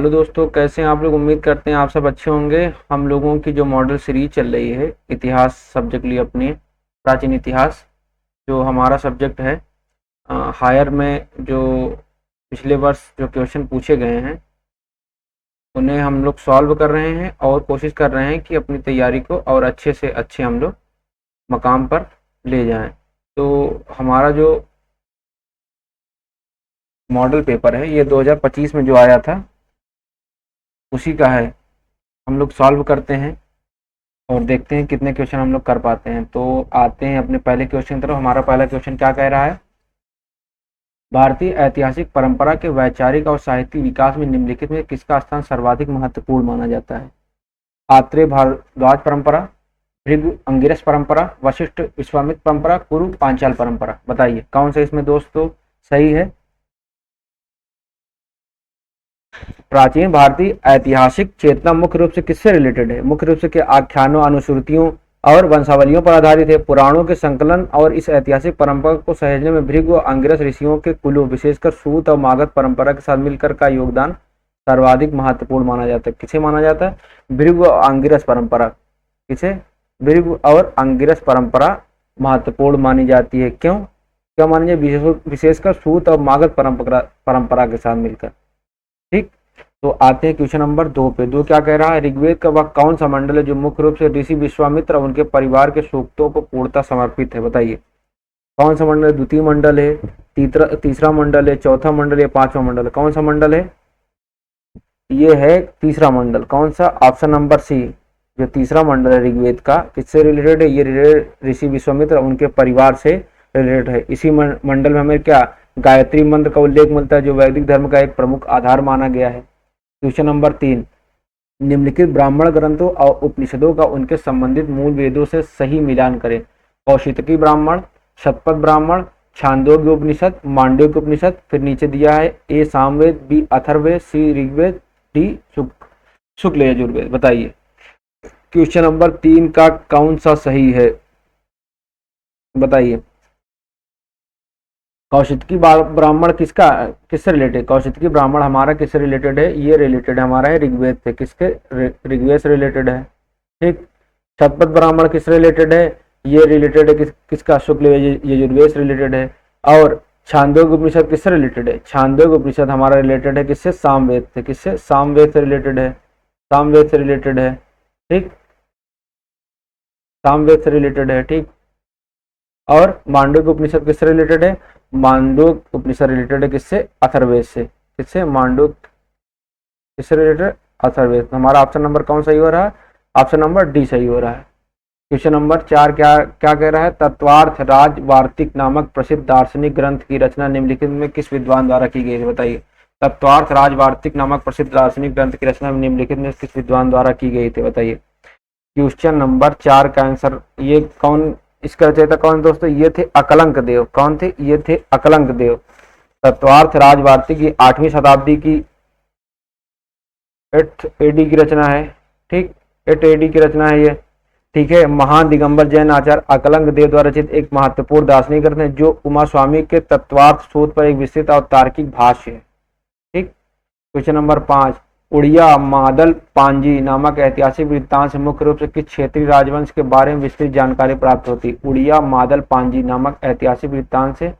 Hello दोस्तों, कैसे हैं आप लोग। उम्मीद करते हैं आप सब अच्छे होंगे। हम लोगों की जो मॉडल सीरीज चल रही है इतिहास सब्जेक्ट लिए अपने प्राचीन इतिहास, जो हमारा सब्जेक्ट है हायर में, जो पिछले वर्ष जो क्वेश्चन पूछे गए हैं उन्हें हम लोग सॉल्व कर रहे हैं और कोशिश कर रहे हैं कि अपनी तैयारी को और अच्छे से अच्छे हम लोग मकाम पर ले जाएं। तो हमारा जो मॉडल पेपर है ये 2025 में जो आया था उसी का है। हम लोग सॉल्व करते हैं और देखते हैं कितने क्वेश्चन हम लोग कर पाते हैं। तो आते हैं अपने पहले क्वेश्चन की तरफ। हमारा पहला क्वेश्चन क्या कह रहा है, भारतीय ऐतिहासिक परंपरा के वैचारिक और साहित्यिक विकास में निम्नलिखित में किसका स्थान सर्वाधिक महत्वपूर्ण माना जाता है। आत्रेय भारद्वाज परंपरा, भृगु अंगिरस परंपरा, वशिष्ठ विश्वामित्र परंपरा, कुरु पांचाल परंपरा। बताइए कौन सा इसमें दोस्तों सही है। प्राचीन भारतीय ऐतिहासिक चेतना मुख्य रूप से किससे रिलेटेड है। मुख्य रूप से के आख्यानों, अनुश्रुतियों और वंशावलियों पर आधारित है। पुराणों के संकलन और इस ऐतिहासिक परंपरा को सहेजने में भृगु व अंगिरस ऋषियों के कुलों विशेषकर सूत और मागध परंपरा के साथ मिलकर का योगदान सर्वाधिक महत्वपूर्ण माना जाता है। किसे माना जाता है, भृगु और अंगिरस परंपरा। किसे, भृगु और अंगिरस परंपरा महत्वपूर्ण मानी जाती है। क्यों क्या मानी जाए, विशेषकर सूत और मागध परंपरा के साथ मिलकर। ठीक, तो आते हैं क्वेश्चन नंबर 2 पे। 2 क्या कह रहा है, ऋग्वेद का वह कौन सा मंडल है जो मुख्य रूप से ऋषि विश्वामित्र और उनके परिवार के सूक्तों को पूर्णतः समर्पित है। बताइए कौन सा मंडल है। द्वितीय मंडल है, तीसरा मंडल है, चौथा मंडल है, पांचवा मंडल है। कौन सा मंडल है, ये है तीसरा मंडल। कौन सा, ऑप्शन नंबर सी। जो तीसरा मंडल है ऋग्वेद का किससे रिलेटेड है, ये रिलेटेड ऋषि विश्वामित्र और उनके परिवार से रिलेटेड है। इसी मंडल में हमें क्या गायत्री मंत्र का उल्लेख मिलता है जो वैदिक धर्म का एक प्रमुख आधार माना गया है। क्वेश्चन नंबर 3, निम्नलिखित ब्राह्मण ग्रंथों और उपनिषदों का उनके संबंधित मूल वेदों से सही मिलान करें। कौशितकी ब्राह्मण, शतपथ ब्राह्मण, छांदोग्य उपनिषद, मांडव्य उपनिषद। फिर नीचे दिया है ए सामवेद, बी अथर्ववेद, सी ऋग्वेद, डी शुक्ल यजुर्वेद। बताइए क्वेश्चन नंबर 3 का कौन सा सही है। बताइए कौशितकी ब्राह्मण किससे रिलेटेड। कौशितकी ब्राह्मण हमारा किससे रिलेटेड है, ये रिलेटेड हमारा है ऋग्वेद से। किसके, ऋग्वेद से रिलेटेड है। ठीक, शतपथ ब्राह्मण किससे रिलेटेड है, ये रिलेटेड है किसका, शुक्ल यजुर्वेद से रिलेटेड है। और छांदोग्य उपनिषद किससे रिलेटेड है, छांदोग्य उपनिषद हमारा रिलेटेड है किससे, सामवेद से। किससे, सामवेद से रिलेटेड है, सामवेद से रिलेटेड है। ठीक, सामवेद से रिलेटेड है। ठीक, और मांडव्य उपनिषद किससे रिलेटेड है, मांडव्य उपनिषद रिलेटेड है किससे, अथर्ववेद से। किससे, मांडव्य किससे रिलेटेड, अथर्ववेद। हमारा ऑप्शन नंबर कौन सही हो रहा है, ऑप्शन नंबर डी सही हो रहा है। क्वेश्चन नंबर 4 क्या क्या कह रहा है, तत्वार्थ राज वार्तिक नामक प्रसिद्ध दार्शनिक ग्रंथ की रचना निम्नलिखित में किस विद्वान द्वारा की गई है। बताइए तत्वार्थ राज वार्तिक नामक प्रसिद्ध दार्शनिक ग्रंथ की रचना निम्नलिखित में किस विद्वान द्वारा की गई थी। बताइए क्वेश्चन नंबर 4 का आंसर, ये कौन, इसका रचयिता कौन दोस्तों, ये थे अकलंक देव। कौन थे, ये थे अकलंक देव। तत्वार्थ राज वार्तिक की 8वीं शताब्दी की 8 AD की रचना है। ठीक, 8 AD की रचना है ये। ठीक है, महान दिगंबर जैन आचार्य अकलंक देव द्वारा रचित एक महत्वपूर्ण दार्शनिक ग्रंथ है जो उमा स्वामी के तत्वार्थ शोध पर एक विस्तृत और तार्किक भाष्य है। ठीक, क्वेश्चन नंबर 5, उड़िया मादल पांजी नामक ऐतिहासिक वृत्तांत से मुख्य रूप से किस क्षेत्रीय राजवंश के बारे में विस्तृत जानकारी प्राप्त होती है। उड़िया मादल पांजी नामक ऐतिहासिक वृत्तांत से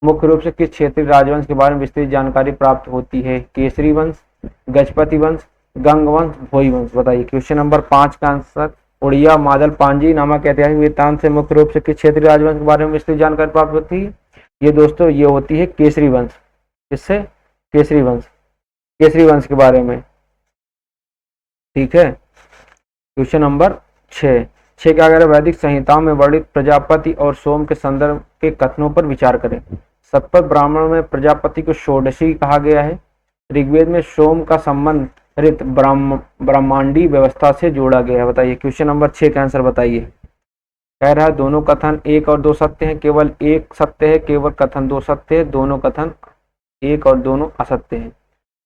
मुख्य रूप से किस क्षेत्रीय राजवंश के बारे में विस्तृत जानकारी प्राप्त होती है। केसरी वंश, गजपति वंश, गंग वंश, भोई वंश। बताइए क्वेश्चन नंबर 5 का आंसर, उड़िया मादल पांजी नामक ऐतिहासिक वृत्तांत से मुख्य रूप से किस क्षेत्रीय राजवंश के बारे में विस्तृत जानकारी प्राप्त होती है। ये दोस्तों ये होती है केसरी वंश। किससे, केसरी वंश, केसरी वंश के बारे में। ठीक है, क्वेश्चन नंबर 6 क्या कह रहे हैं, वैदिक संहिताओं में वर्णित प्रजापति और सोम के संदर्भ के कथनों पर विचार करें। शतपथ ब्राह्मण में प्रजापति को षोडशी कहा गया है। ऋग्वेद में सोम का संबंध ऋत ब्रह्मांडी व्यवस्था से जोड़ा गया है। बताइए क्वेश्चन नंबर 6 का आंसर बताइए। कह रहा है दोनों कथन 1 और 2 सत्य हैं, केवल एक सत्य है, केवल कथन 2 सत्य है, दोनों कथन 1 और दोनों असत्य हैं।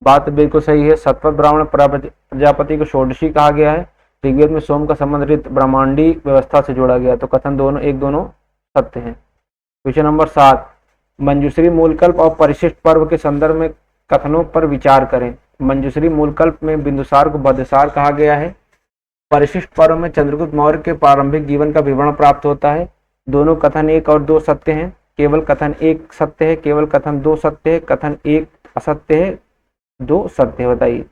बात बिल्कुल सही है। शतपथ ब्राह्मण प्रजापति को षोडशी कहा गया है। ऋग्वेद में सोम का संबंध ऋत ब्रह्मांडी व्यवस्था से जोड़ा गया, तो कथन दोनों सत्य हैं। क्वेश्चन नंबर 7, मंजूश्री मूलकल्प और परिशिष्ट पर्व के संदर्भ में कथनों पर विचार करें। मंजूश्री मूलकल्प में बिंदुसार को बद्धसार कहा गया है। परिशिष्ट पर्व में चंद्रगुप्त मौर्य के प्रारंभिक जीवन का विवरण प्राप्त होता है। दोनों कथन एक और दो सत्य हैं। केवल कथन एक सत्य है, केवल कथन दो सत्य है, कथन एक असत्य है, दो सत्य है। बताइए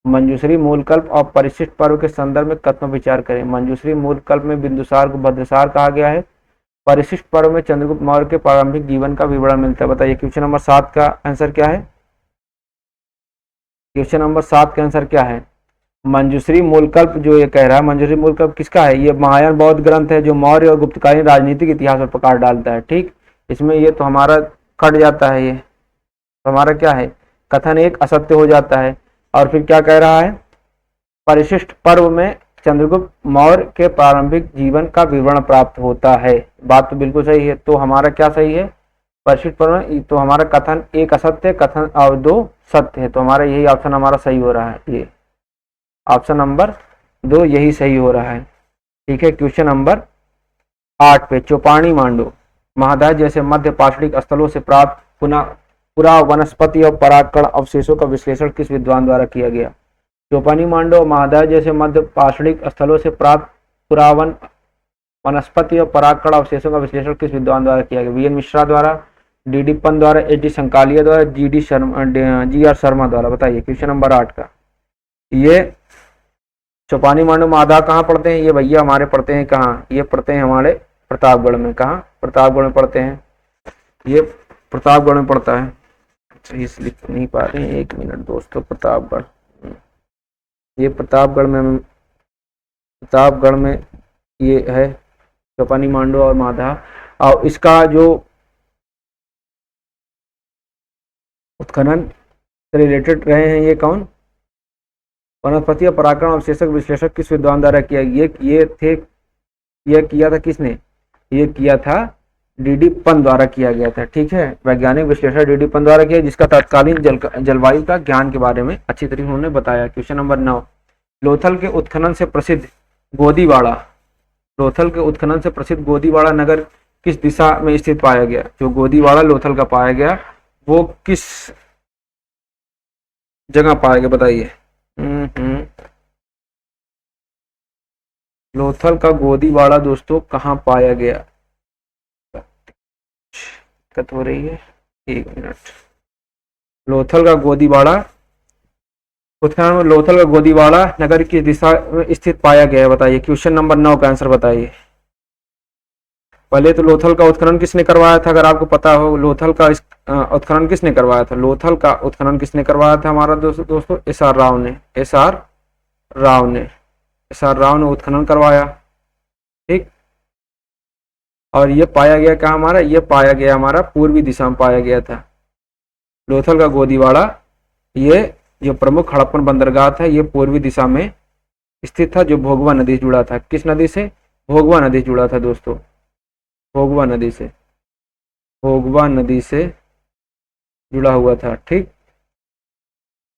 मंजूश्री मूलकल्प और परिशिष्ट पर्व के संदर्भ में कथन विचार करें। मंजूश्री मूलकल्प में बिंदुसार को बद्धसार कहा गया है। परिशिष्ट पर्व में चंद्रगुप्त मौर्य के प्रारंभिक जीवन का विवरण मिलता है। बताइए क्वेश्चन नंबर 7 का आंसर क्या है? क्वेश्चन नंबर 7 का आंसर क्या है? मंजूश्री मूलकल्प जो ये कह रहा है, मंजूश्री मूलकल्प किसका है? ये महायान बौद्ध ग्रंथ है जो मौर्य और गुप्तकालीन राजनीतिक इतिहास पर प्रकाश डालता है। ठीक, इसमें ये तो हमारा कट जाता है, ये तो हमारा क्या है? कथन एक असत्य हो जाता है। और फिर क्या कह रहा है? परिशिष्ट पर्व में चंद्रगुप्त मौर्य के प्रारंभिक जीवन का विवरण प्राप्त होता है। बात तो बिल्कुल सही है। तो हमारा क्या सही है? परिशिष्ट पर्व में तो हमारा कथन एक असत्य, कथन और दो सत्य है। तो हमारा यही ऑप्शन हमारा सही हो रहा है। ये ऑप्शन नंबर 2 यही सही हो रहा है। ठीक है, क्वेश्चन नंबर 8 पे चौपानी मांडो महादाय जैसे मध्य पाषाणिक स्थलों से प्राप्त पुरा वनस्पति और परागकण अवशेषों का विश्लेषण किस विद्वान द्वारा किया गया? चौपानी मांडो महादाय जैसे मध्य पाषाणिक स्थलों से प्राप्त पुरावन वनस्पति और परागकण अवशेषों का विश्लेषण किस विद्वान द्वारा किया गया? वीएन मिश्रा द्वारा, डी पंत द्वारा, एच.डी. संकालिया द्वारा, जी.आर. शर्मा द्वारा। बताइए क्वेश्चन नंबर 8 का। ये चौपानी मांडो महादा कहाँ पढ़ते हैं? ये भैया हमारे पढ़ते हैं कहाँ? ये पढ़ते हैं हमारे प्रतापगढ़ में। कहाँ? प्रतापगढ़ में पढ़ते हैं। ये प्रतापगढ़ में पढ़ता है। सही से लिख नहीं पा रहे हैं, एक मिनट दोस्तों। प्रतापगढ़, ये प्रतापगढ़ में ये है चौपानी मांडो और माधा। और इसका जो उत्खनन से रिलेटेड रहे हैं ये कौन? वनस्पति और परागकण अवशेषक विश्लेषक किस विद्वान द्वारा किया? ये किया था किसने? ये किया था डी पंत द्वारा किया गया था। ठीक है, वैज्ञानिक विश्लेषण डी पंत द्वारा किया, जिसका तत्कालीन जलवायु का ज्ञान के बारे में अच्छी तरीके से उन्होंने बताया। क्वेश्चन नंबर 9 लोथल के उत्खनन से प्रसिद्ध गोदीवाड़ा, लोथल के उत्खनन से प्रसिद्ध गोदीवाड़ा नगर किस दिशा में स्थित पाया गया? जो गोदीवाड़ा लोथल का पाया गया वो किस जगह पाया गया? बताइए। लोथल का गोदीवाड़ा दोस्तों कहाँ पाया गया? दिक्कत हो रही है, एक मिनट। लोथल का गोदीवाड़ा उत्खनन में लोथल का गोदीवाड़ा नगर की दिशा में स्थित पाया गया है। बताइए क्वेश्चन नंबर 9 का आंसर बताइए। पहले तो लोथल का उत्खनन किसने करवाया था? अगर आपको पता हो लोथल का उत्खनन किसने करवाया था? लोथल का उत्खनन किसने करवाया था हमारा दोस्तों? एस.आर. राव ने। एस.आर. राव ने उत्खनन करवाया। ठीक, और ये पाया गया कहाँ हमारा? ये पाया गया हमारा पूर्वी दिशा में पाया गया था। लोथल का गोदीवाड़ा ये जो प्रमुख हड़प्पन बंदरगाह था ये पूर्वी दिशा में स्थित था, जो भोगवा नदी से जुड़ा था। किस नदी से? भोगवा नदी से जुड़ा था दोस्तों। भोगवा नदी से जुड़ा हुआ था। ठीक,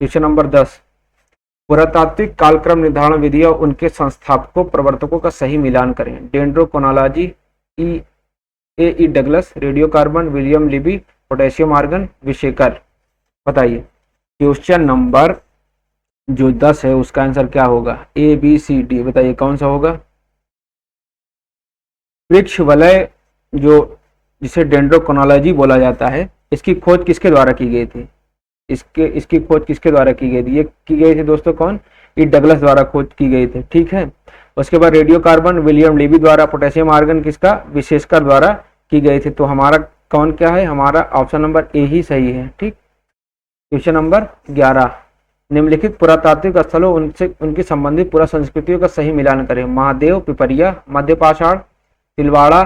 क्वेश्चन नंबर 10 पुरातात्विक कालक्रम निर्धारण विधि और उनके संस्थापकों प्रवर्तकों का सही मिलान करें। Dendrochronology, A Douglas, radiocarbon, William Libby, potassium argon, विशेकर। बताइए क्वेश्चन नंबर जो 10 है उसका आंसर क्या होगा? A B C D. बताइए कौन सा होगा? वृक्ष वलय जो जिसे डेंड्रोक्रोनोलॉजी बोला जाता है, इसकी खोज किसके द्वारा की गई थी? इसकी खोज किसके द्वारा की गई थी? ये की गई थी दोस्तों कौन? ई डगलस द्वारा खोज की गई थी। ठीक है, उसके बाद रेडियोकार्बन विलियम लिबी द्वारा, पोटेशियम आर्गन किसका? विशेषकर द्वारा की गई थी। तो हमारा कौन क्या है? हमारा ऑप्शन नंबर ए ही सही है। ठीक, क्वेश्चन नंबर 11 निम्नलिखित पुरातात्विक स्थलों उनकी संबंधित पुरा संस्कृतियों का सही मिलान करें। महादेव, पिपरिया, मध्य पाषाण, तिलवाड़ा,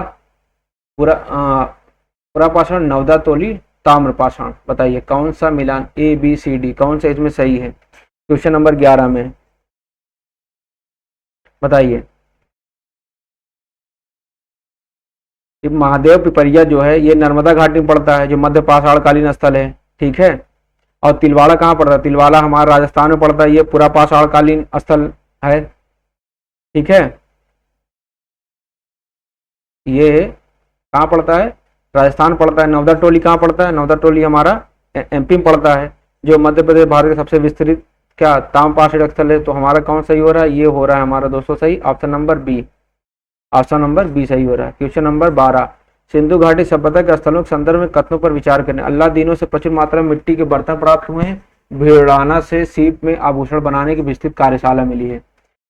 पुरापाषाण, नवदा तोली, ताम्रपाषाण। बताइए कौन सा मिलान? ए बी सी डी कौन सा इसमें सही है क्वेश्चन नंबर 11 में? बताइए। महादेव पिपरिया जो है ये नर्मदा घाटी में पड़ता है, जो मध्य पाषाणकालीन स्थल है। ठीक है, और तिलवाड़ा कहाँ पड़ता है? तिलवाड़ा हमारा राजस्थान में पड़ता है, ये पूरा पाषाणकालीन स्थल है। ठीक है, ये कहाँ पड़ता है? राजस्थान पड़ता है। नवदा टोली कहाँ पड़ता है? नवदा टोली हमारा एमपी में पड़ता है, जो मध्य प्रदेश भारत का सबसे विस्तृत क्या ताम्रपाषाण स्थल है, तो हमारा कौन सही हो रहा है, ये हो रहा है हमारा दोस्तों सही, option number B, option number B सही हो रहा है। क्वेश्चन नंबर 12, सिंधु घाटी सभ्यता के स्थलों के संदर्भ में कथनों पर विचार करें। अल्लाह दिनों से प्रचुर मात्रा में मिट्टी के बर्तन प्राप्त हुए हैं, भिड़ाना से सीप में आभूषण बनाने की विस्तृत कार्यशाला मिली है।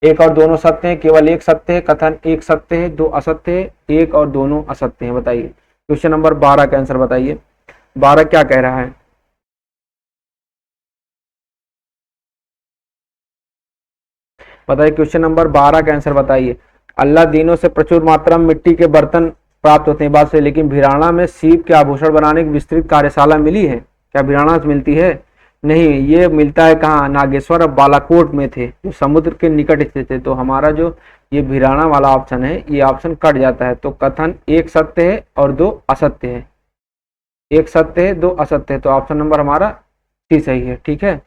एक और दोनों सत्य हैं, केवल एक सत्य है, कथन एक सत्य है, दो असत्य है, एक और दोनों असत्य हैं। बताइए क्वेश्चन नंबर 12 का आंसर बताइए, 12 क्या कह रहा है, बताइए क्वेश्चन नंबर 12 का आंसर बताइए। अल्लाह दीनों से प्रचुर मात्रा में मिट्टी के बर्तन प्राप्त होते हैं, बात से, लेकिन भिराना में सीप के आभूषण बनाने की विस्तृत कार्यशाला मिली है। क्या भिराना से मिलती है, नहीं, ये मिलता है कहाँ, नागेश्वर और बालाकोट में थे, जो समुद्र के निकट स्थित थे। तो हमारा जो ये भिराना वाला ऑप्शन है, ये ऑप्शन कट जाता है। तो कथन एक सत्य है और दो असत्य है, एक सत्य है दो असत्य है, तो ऑप्शन नंबर हमारा सी सही है। ठीक है,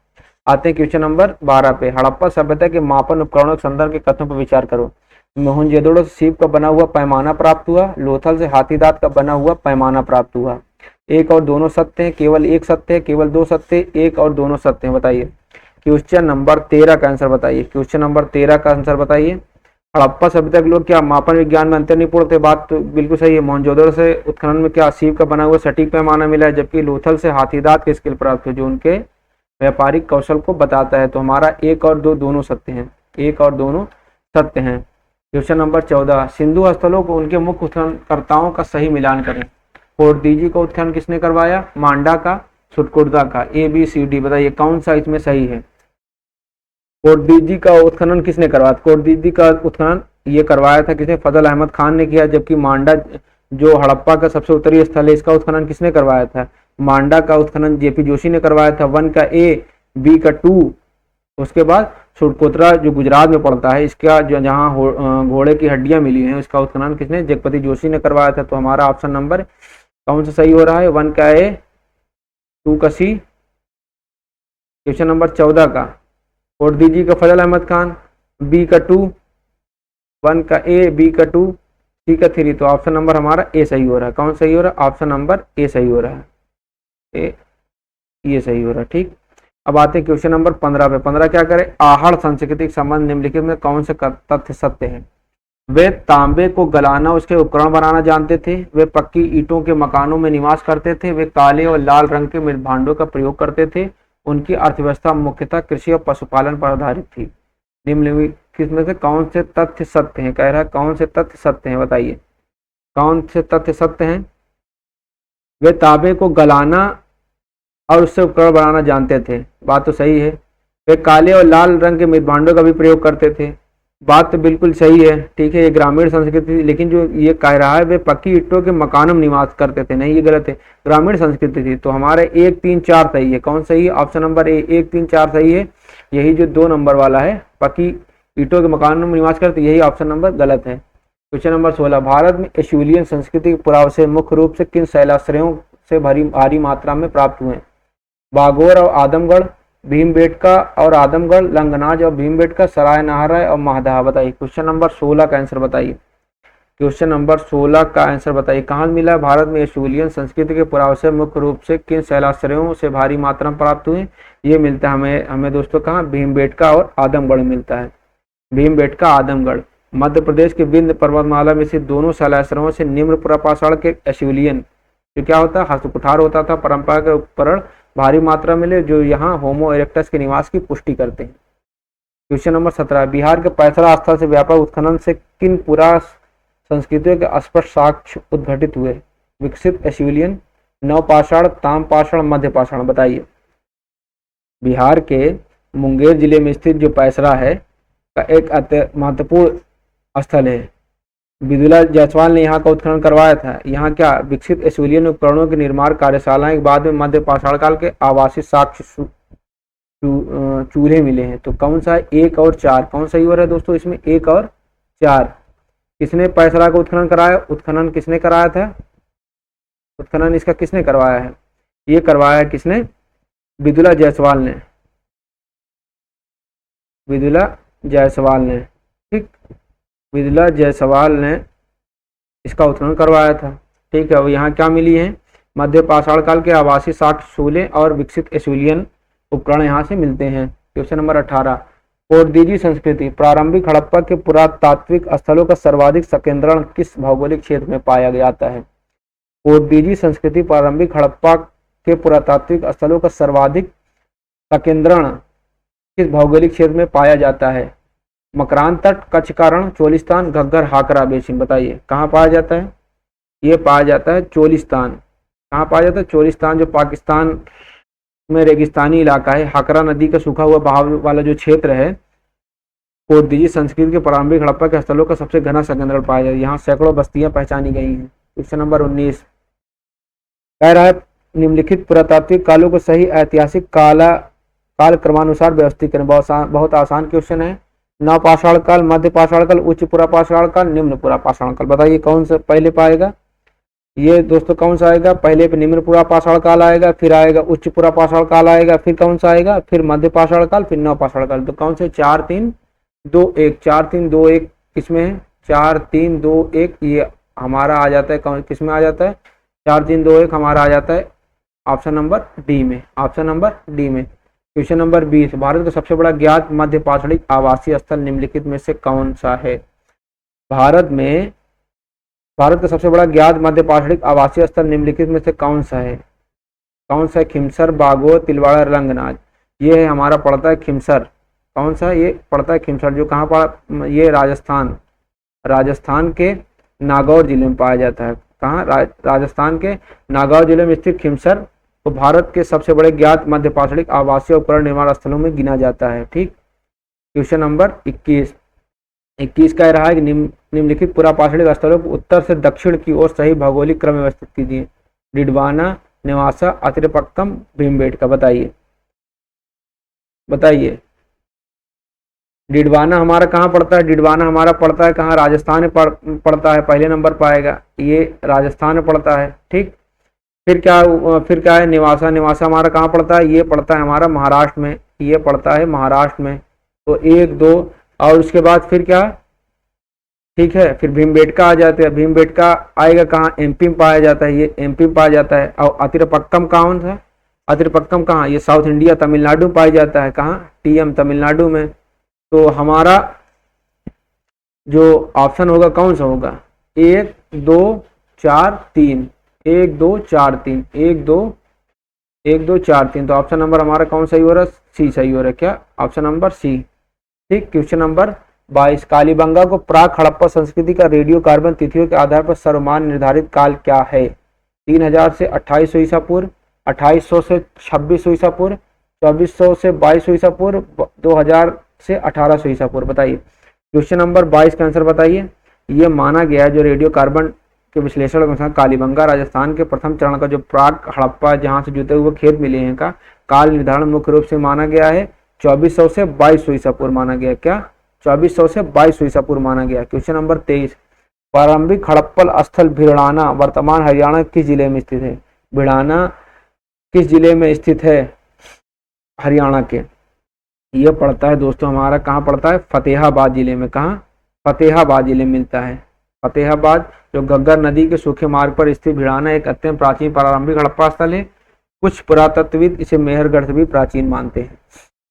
आते हैं क्वेश्चन नंबर 12 पे। हड़प्पा सभ्यता के मापन उपकरणों के संदर्भ के कथनों पर विचार करो। मोहनजोदड़ो से सीप का बना हुआ पैमाना प्राप्त हुआ, लोथल से हाथी दांत का बना हुआ पैमाना प्राप्त हुआ। एक और दोनों सत्य हैं, केवल एक सत्य है, केवल दो सत्य, एक और दोनों सत्य हैं। बताइए क्वेश्चन नंबर 13 का आंसर बताइए, क्वेश्चन नंबर 13 का आंसर बताइए। हड़प्पा सभ्यता के लोग क्या मापन विज्ञान में अंतर निपुण थे, बात तो बिल्कुल सही है। मोहनजोदड़ो से उत्खनन में क्या सीप का बना हुआ सटीक पैमाना मिला है, जबकि लोथल से हाथी दांत के स्केल प्राप्त हुए, जो उनके व्यापारिक कौशल को बताता है। तो हमारा एक और दो दोनों सत्य हैं, एक और दोनों सत्य हैं। क्वेश्चन नंबर 14, सिंधु स्थलों को उनके मुख्य उत्खननकर्ताओं का सही मिलान करें। पोर्टदीजी का उत्खनन किसने करवाया, मांडा का, सुटकुर्दा का, ए बी सी डी, बताइए कौन सा इसमें सही है। पोर्टदीजी का उत्खनन किसने करवाया, पोर्टदीजी का उत्खनन ये करवाया था किसने, फजल अहमद खान ने किया। जबकि मांडा जो हड़प्पा का सबसे उत्तरी स्थल है, इसका उत्खनन किसने करवाया था, मांडा का उत्खनन जेपी जोशी ने करवाया था। 1 का ए, बी का 2, उसके बाद सुटकोत्रा जो गुजरात में पड़ता है, इसका जो जहाँ घोड़े की हड्डियां मिली हैं, उसका उत्खनन किसने, जगपति जोशी ने करवाया था। तो हमारा ऑप्शन नंबर कौन सा सही हो रहा है, 1 का ए, 2 का सी। क्वेश्चन नंबर 14 का, पोर्टदीजी का फजल अहमद खान, बी का 2, 1 का ए, बी का 2, सी का 3। तो ऑप्शन नंबर हमारा ए सही हो रहा है। कौन सही हो रहा है, ऑप्शन नंबर ए सही हो रहा है, ए ये सही हो रहा है। ठीक, अब आते हैं क्वेश्चन नंबर 15 पे। 15 क्या करे, आहड़ सांस्कृतिक संबंध निम्नलिखित में कौन से तथ्य सत्य है। वे तांबे को गलाना उसके उपकरण बनाना जानते थे, वे पक्की ईंटों के मकानों में निवास करते थे, वे काले और लाल रंग के भांडों का प्रयोग करते थे, उनकी अर्थव्यवस्था मुख्यतः कृषि और पशुपालन पर आधारित थी। निम्नलिखित में से कौन से तथ्य सत्य हैं, कह रहा है कौन से तथ्य सत्य हैं, बताइए कौन से तथ्य सत्य हैं। वे तांबे को गलाना और उससे उपकरण बनाना जानते थे, बात तो सही है। वे काले और लाल रंग के मृदभांडों का भी प्रयोग करते थे, बात तो बिल्कुल सही है। ठीक है, ये ग्रामीण संस्कृति, लेकिन जो ये कह रहा है वे पक्की ईंटों के मकानों में निवास करते थे, नहीं, ये गलत है, ग्रामीण संस्कृति थी। तो हमारे 1, 3, 4 सही है। कौन सही है, ऑप्शन नंबर ए, 1, 3, 4 सही है। यही जो 2 नंबर वाला है, पक्की ईंटों के मकानों में निवास करते, यही ऑप्शन नंबर गलत है। क्वेश्चन नंबर 16, भारत में एशुलियन संस्कृति के पुरावे मुख्य रूप से किन शैलाश्रयों से भारी मात्रा में प्राप्त हुए। बागोर और आदमगढ़, भीमबेटका और आदमगढ़, लंगनाज और भीमबेटका, सराय नाहरा और महदहा। बताइए क्वेश्चन नंबर 16 का आंसर बताइए, क्वेश्चन नंबर 16 का आंसर बताइए। कहाँ मिला है, भारत में एशुलियन संस्कृति के पुरावे मुख्य रूप से किन शैलाश्रयों से भारी मात्रा में प्राप्त हुए। ये मिलता है हमें दोस्तों कहाँ, भीमबेटका और आदमगढ़ मिलता है, भीमबेटका आदमगढ़। मध्य प्रदेश के विंध्य पर्वतमाला में से दोनों शैलाश्रयों से निम्न पुरापाषाण के एशुलियन जो क्या होता है, हस्तकुठार होता था, परंपरा के उपकरण भारी मात्रा मिले, जो यहाँ होमो इरेक्टस के निवास की पुष्टि करते हैं। क्वेश्चन नंबर 17, बिहार के पैसरा स्थल से व्यापक उत्खनन से किन पुरा संस्कृतियों के स्पष्ट साक्ष्य उद्घटित हुए। विकसित एशुलियन, नवपाषाण, ताम्रपाषाण, मध्यपाषाण। बताइए बिहार के मुंगेर जिले में स्थित जो पैसरा है का एक महत्वपूर्ण स्थल है। बिदुला जायसवाल ने यहाँ का उत्खनन करवाया था। यहाँ क्या विकसित एशुलियन उपकरणों के निर्माण कार्यशालाएं के बाद में मध्य पाषाण काल के आवासीय साक्ष्य चूल्हे मिले हैं। तो कौन सा है, 1 और 4, कौन सही हो रहा है दोस्तों इसमें, 1 और 4। किसने पैसरा का उत्खनन कराया, उत्खनन किसने कराया था, उत्खनन इसका किसने करवाया है, ये करवाया है किसने, बिदुला जायसवाल ने, बिदुला जायसवाल ने। ठीक, बिदुला जायसवाल ने इसका उत्खनन करवाया था। ठीक है, यहाँ क्या मिली है, मध्य पाषाण काल के आवासीय साक्ष्य चूल्हे और विकसित एशुलियन उपकरण यहाँ से मिलते हैं। क्वेश्चन नंबर 18, पोर्तुगीजी संस्कृति प्रारंभिक हड़प्पा के पुरातात्विक स्थलों का सर्वाधिक संकेंद्रण किस भौगोलिक क्षेत्र में पाया जाता है? पोर्तुगीजी संस्कृति प्रारंभिक हड़प्पा के पुरातात्विक स्थलों का सर्वाधिक संकेंद्रण किस भौगोलिक क्षेत्र में पाया जाता है? मकरान तट, कच्छ का रण, चोलिस्तान, घग्गर, हाकरा बेसिन। बताइए कहाँ पाया जाता है? ये पाया जाता है चोलिस्तान। कहाँ पाया जाता है? चोलिस्तान, जो पाकिस्तान में रेगिस्तानी इलाका है। हाकरा नदी का सूखा हुआ बहाव वाला जो क्षेत्र है, पोर्तुगीजी संस्कृति के प्रारंभिक हड़प्पा के स्थलों का सबसे घना संकेंद्रण पाया जाता है। यहाँ सैकड़ों बस्तियां पहचानी गई हैं। क्वेश्चन नंबर 19 कह रहा है निम्नलिखित पुरातात्विक कालों को सही ऐतिहासिक काल क्रमानुसार व्यवस्थित करें। बहुत आसान क्वेश्चन है। नवपाषाण काल, मध्य पाषाण काल, उच्च पुरापाषाण काल, निम्न पुरापाषाण काल। बताइए कौन सा पहले पाएगा? ये दोस्तों कौन सा आएगा? पहले पे निम्न पुरापाषाण काल आएगा, फिर आएगा उच्च पुरापाषाण काल आएगा, फिर कौन सा आएगा? फिर मध्य पाषाण काल, फिर नवपाषाण काल। तो कौन से? 4 3 2 1। 4 3 2 1 किसमें है? 4 3 2 1 ये हमारा आ जाता है। कौन किसमें आ जाता है? 4 3 2 1 हमारा आ जाता है ऑप्शन नंबर डी में। ऑप्शन नंबर डी में। क्वेश्चन नंबर 20, भारत का सबसे बड़ा ज्ञात मध्य पाषाणिक आवासीय स्थल निम्नलिखित में से कौन सा है? भारत का सबसे बड़ा ज्ञात मध्य पाषाणिक आवासीय स्थल निम्नलिखित में से कौन सा है? कौन सा है? खिमसर, बागोर, तिलवाड़ा, रंगनाथ। ये है हमारा पड़ता है खिमसर। कौन सा? ये पड़ता है खिमसर, जो कहाँ पड़ा? ये राजस्थान के नागौर जिले में पाया जाता है। कहाँ? राजस्थान के नागौर जिले में स्थित खिमसर तो भारत के सबसे बड़े ज्ञात मध्य पाषाणिक आवासीय उपकरण निर्माण स्थलों में गिना जाता है। ठीक। क्वेश्चन नंबर 21 कह रहा है कि निम्नलिखित पुरापाषाणिक स्थलों को उत्तर से दक्षिण की ओर सही भौगोलिक क्रम में व्यवस्थित कीजिए। डिडवाना, नेवासा, अतिरपक्कम, भीमबेटका। बताइए डिडवाना हमारा कहाँ पड़ता है? डिडवाना हमारा पड़ता है कहाँ? राजस्थान में पड़ता है। पहले नंबर पाएगा, ये राजस्थान में पड़ता है। ठीक। फिर क्या है? नेवासा हमारा कहाँ पड़ता है? ये पड़ता है हमारा महाराष्ट्र में। ये पड़ता है महाराष्ट्र में। तो 1 2 और उसके बाद फिर क्या? ठीक है, फिर भीमबेटका आ जाते हैं। भीमबेटका आएगा कहाँ? एमपी में पाया जाता है। ये एमपी में पाया जाता है। और अतिरपक्कम कौन सा? अतिरपक्कम कहाँ? ये साउथ इंडिया तमिलनाडु में पाया जाता है। कहाँ? टीएम तमिलनाडु में। तो हमारा जो ऑप्शन होगा कौन सा होगा? 1 2 4 3 1 2 4 3 1 2 4 3। तो ऑप्शन नंबर हमारा कौन सही हो रहा है? सी सही हो रहा है। क्या? Option number C. ठीक। क्वेश्चन नंबर 22, कालीबंगा को प्राक हड़प्पा संस्कृति का रेडियो कार्बन तिथियों के आधार पर सर्वमान्य निर्धारित काल क्या है? 3000 से 2800 ईसा पूर्व, 2800 से 2600 ईसा पूर्व, 2400 से 2200 ईसा पूर्व, 2000 से 1800 ईसा पूर्व। बताइए क्वेश्चन नंबर 22 का आंसर बताइए। ये माना गया है जो रेडियो कार्बन के विश्लेषण के अनुसार कालीबंगा राजस्थान के प्रथम चरण का जो प्राक हड़प्पा जहां से जुटे हुए खेत मिले हैं का काल निर्धारण मुख्य रूप से माना गया है 2400 से 2200 ईसा पूर्व माना गया। क्या? 2400 से 2200 ईसा पूर्व माना गया। क्वेश्चन नंबर 23, प्रारंभिक हड़प्पन स्थल भिड़ाना वर्तमान हरियाणा किस जिले में स्थित है? भिड़ाना किस जिले में स्थित है? हरियाणा के। यह पड़ता है दोस्तों हमारा कहाँ पड़ता है? फतेहाबाद जिले में। कहाँ? फतेहाबाद जिले में मिलता है। फतेहाबाद जो घग्गर नदी के सूखे मार्ग पर स्थित भिड़ाना एक अत्यंत प्राचीन प्रारंभिक हड़प्पा स्थल है। कुछ पुरातत्वविद इसे मेहरगढ़ से भी प्राचीन मानते हैं।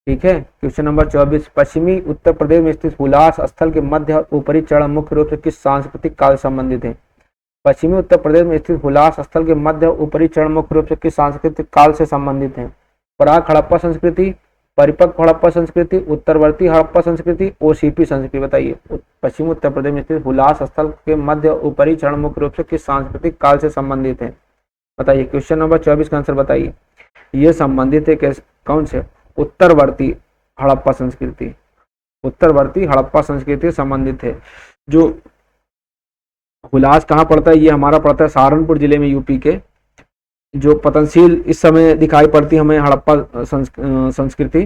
ठीक है। क्वेश्चन नंबर 24, पश्चिमी उत्तर प्रदेश में स्थित हुलास स्थल के मध्य और ऊपरी चरण मुख्य रूप से किस सांस्कृतिक काल से संबंधित है? पश्चिमी उत्तर प्रदेश में स्थित हुलास स्थल के मध्य और ऊपरी चरण मुख्य रूप से किस सांस्कृतिक काल से संबंधित है? प्राक हड़प्पा संस्कृति, परिपक्व हड़प्पा संस्कृति, उत्तरवर्ती हड़प्पा संस्कृति, ओसीपी संस्कृति। बताइए पश्चिमी उत्तर प्रदेश में स्थित हुलास स्थल के मध्य और ऊपरी चरण मुख्य रूप से किस सांस्कृतिक काल से संबंधित है? बताइए क्वेश्चन नंबर 24 का आंसर बताइए। ये संबंधित है कौन से? उत्तरवर्ती हड़प्पा संस्कृति। उत्तरवर्ती हड़प्पा संस्कृति संबंधित है। जो हुलास कहाँ पड़ता है? ये हमारा पड़ता है सहारनपुर जिले में, यूपी के। जो पतनशील इस समय दिखाई पड़ती हमें हड़प्पा संस्कृति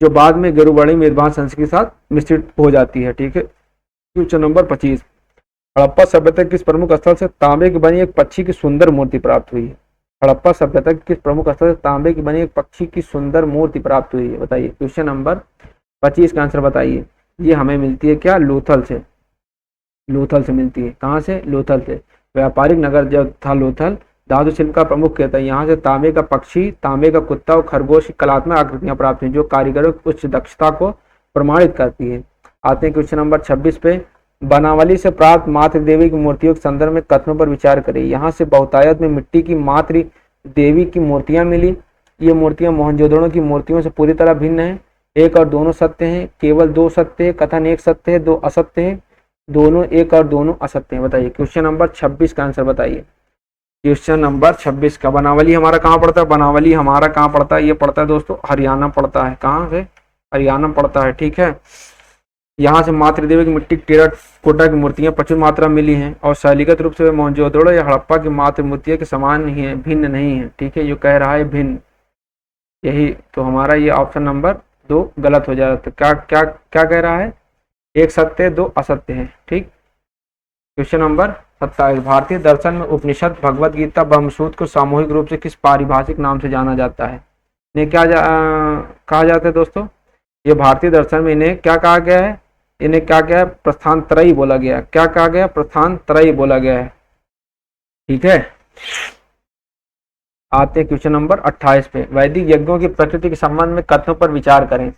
जो बाद में गेरुबड़ी मेदभान संस्कृति के साथ मिश्रित हो जाती है। ठीक है। क्वेश्चन नंबर 25, हड़प्पा सभ्यता किस प्रमुख स्थल से तांबे की बनी एक पक्षी की सुंदर मूर्ति प्राप्त हुई है? हड़प्पा सभ्यता किस प्रमुख स्थल से तांबे की बनी एक पक्षी की सुंदर मूर्ति प्राप्त हुई है? बताइए क्वेश्चन नंबर 25 का आंसर बताइए। ये हमें मिलती है क्या? लोथल से। लोथल से मिलती है। कहाँ से? लोथल से। व्यापारिक नगर जो था लोथल धातु शिल्प का प्रमुख कहता है, यहाँ से तांबे का पक्षी, तांबे का कुत्ता और खरगोश की कलात्मक आकृतियां प्राप्त हुई जो कारीगरों की उच्च दक्षता को प्रमाणित करती है। आते हैं क्वेश्चन नंबर 26 पे। बनावली से प्राप्त मातृ देवी की मूर्तियों के संदर्भ में कथनों पर विचार करें। यहाँ से बहुतायत में मिट्टी की मातृ देवी की मूर्तियां मिली। ये मूर्तियां मोहनजोदड़ो की मूर्तियों से पूरी तरह भिन्न है। एक और दोनों सत्य हैं, केवल दो सत्य है, कथन एक सत्य है, दो असत्य है, दोनों एक और दोनों असत्य है। बताइए क्वेश्चन नंबर 26 का आंसर बताइए। क्वेश्चन नंबर 26 का बनावली हमारा कहाँ पड़ता है? बनावली हमारा कहाँ पड़ता है? ये पड़ता है दोस्तों हरियाणा पड़ता है। कहाँ से? हरियाणा पड़ता है। ठीक है, यहाँ से मातृदेवी की मिट्टी टेराकोटा की मूर्तियां प्रचुर मात्रा मिली हैं और शैलीगत रूप से मोहनजोदड़ो या हड़प्पा की मातृ मूर्तियों के समान ही है, भिन्न नहीं है। ठीक है, जो कह रहा है भिन्न, यही तो हमारा ये ऑप्शन नंबर 2 गलत हो जाएगा। तो क्या क्या क्या कह रहा है? एक सत्य है, दो असत्य है। ठीक, क्वेश्चन नंबर 27। भारतीय दर्शन में उपनिषद, भगवत गीता, ब्रह्मसूत्र को सामूहिक रूप से किस पारिभाषिक नाम से जाना जाता है? इन्हें क्या कहा जाता है दोस्तों? ये भारतीय दर्शन में इन्हें क्या कहा गया है? इन्हें क्या क्या है? प्रस्थान त्रयी बोला गया। क्या कहा गया? प्रस्थान त्रयी बोला गया है। ठीक है, आते क्वेश्चन नंबर 28 पे। वैदिक यज्ञों की प्रकृति के संबंध में कथनों पर विचार करें।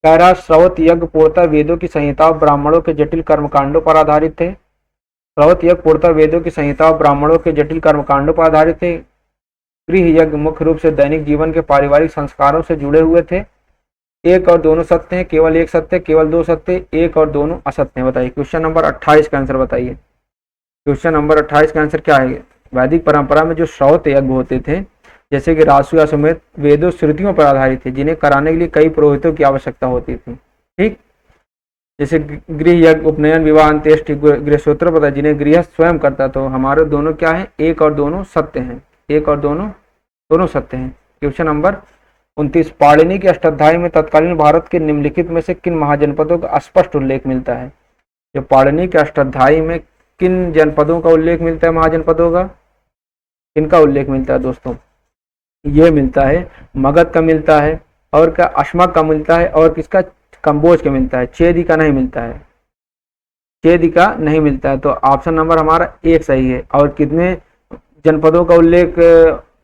कह रहा श्रौत यज्ञ पूर्णतः वेदों की संहिताओं ब्राह्मणों के जटिल कर्मकांडों पर आधारित थे। श्रौत यज्ञ पूर्णतः वेदों की संहिताओं ब्राह्मणों के जटिल कर्मकांडों पर आधारित थे। गृह यज्ञ मुख्य रूप से दैनिक जीवन के पारिवारिक संस्कारों से जुड़े हुए थे। एक और दोनों सत्य हैं, केवल एक सत्य, केवल दो सत्य, एक और दोनों असत्य हैं। बताइए क्वेश्चन नंबर 28 का आंसर बताइए। क्वेश्चन नंबर 28 का आंसर क्या है? वैदिक परंपरा में जो श्रौत यज्ञ होते थे, जैसे कि राजसूय समेत वेदों श्रुतियों पर आधारित थे, जिन्हें कराने के लिए कई पुरोहितों की आवश्यकता होती थी। ठीक, जैसे गृह यज्ञ, उपनयन, विवाह, अंत्येष्टि, गृहसूत्र पता, जिन्हें गृहस्थ स्वयं करता। तो हमारे दोनों क्या है? एक और दोनों सत्य हैं, एक और दोनों सत्य हैं। Question number 29। पाणिनि के अष्टाध्यायी में तत्कालीन भारत के निम्नलिखित में से किन महाजनपदों का स्पष्ट उल्लेख मिलता है? जो पाणिनि के अष्टाध्यायी में किन जनपदों का उल्लेख मिलता है? महाजनपदों का किनका उल्लेख मिलता है दोस्तों? ये मिलता है मगध का मिलता है, और क्या अश्मक का मिलता है, और किसका? कंबोज का मिलता है। चेदी का नहीं मिलता है, चेदी का नहीं मिलता है। तो ऑप्शन नंबर हमारा 1 सही है। और कितने जनपदों का उल्लेख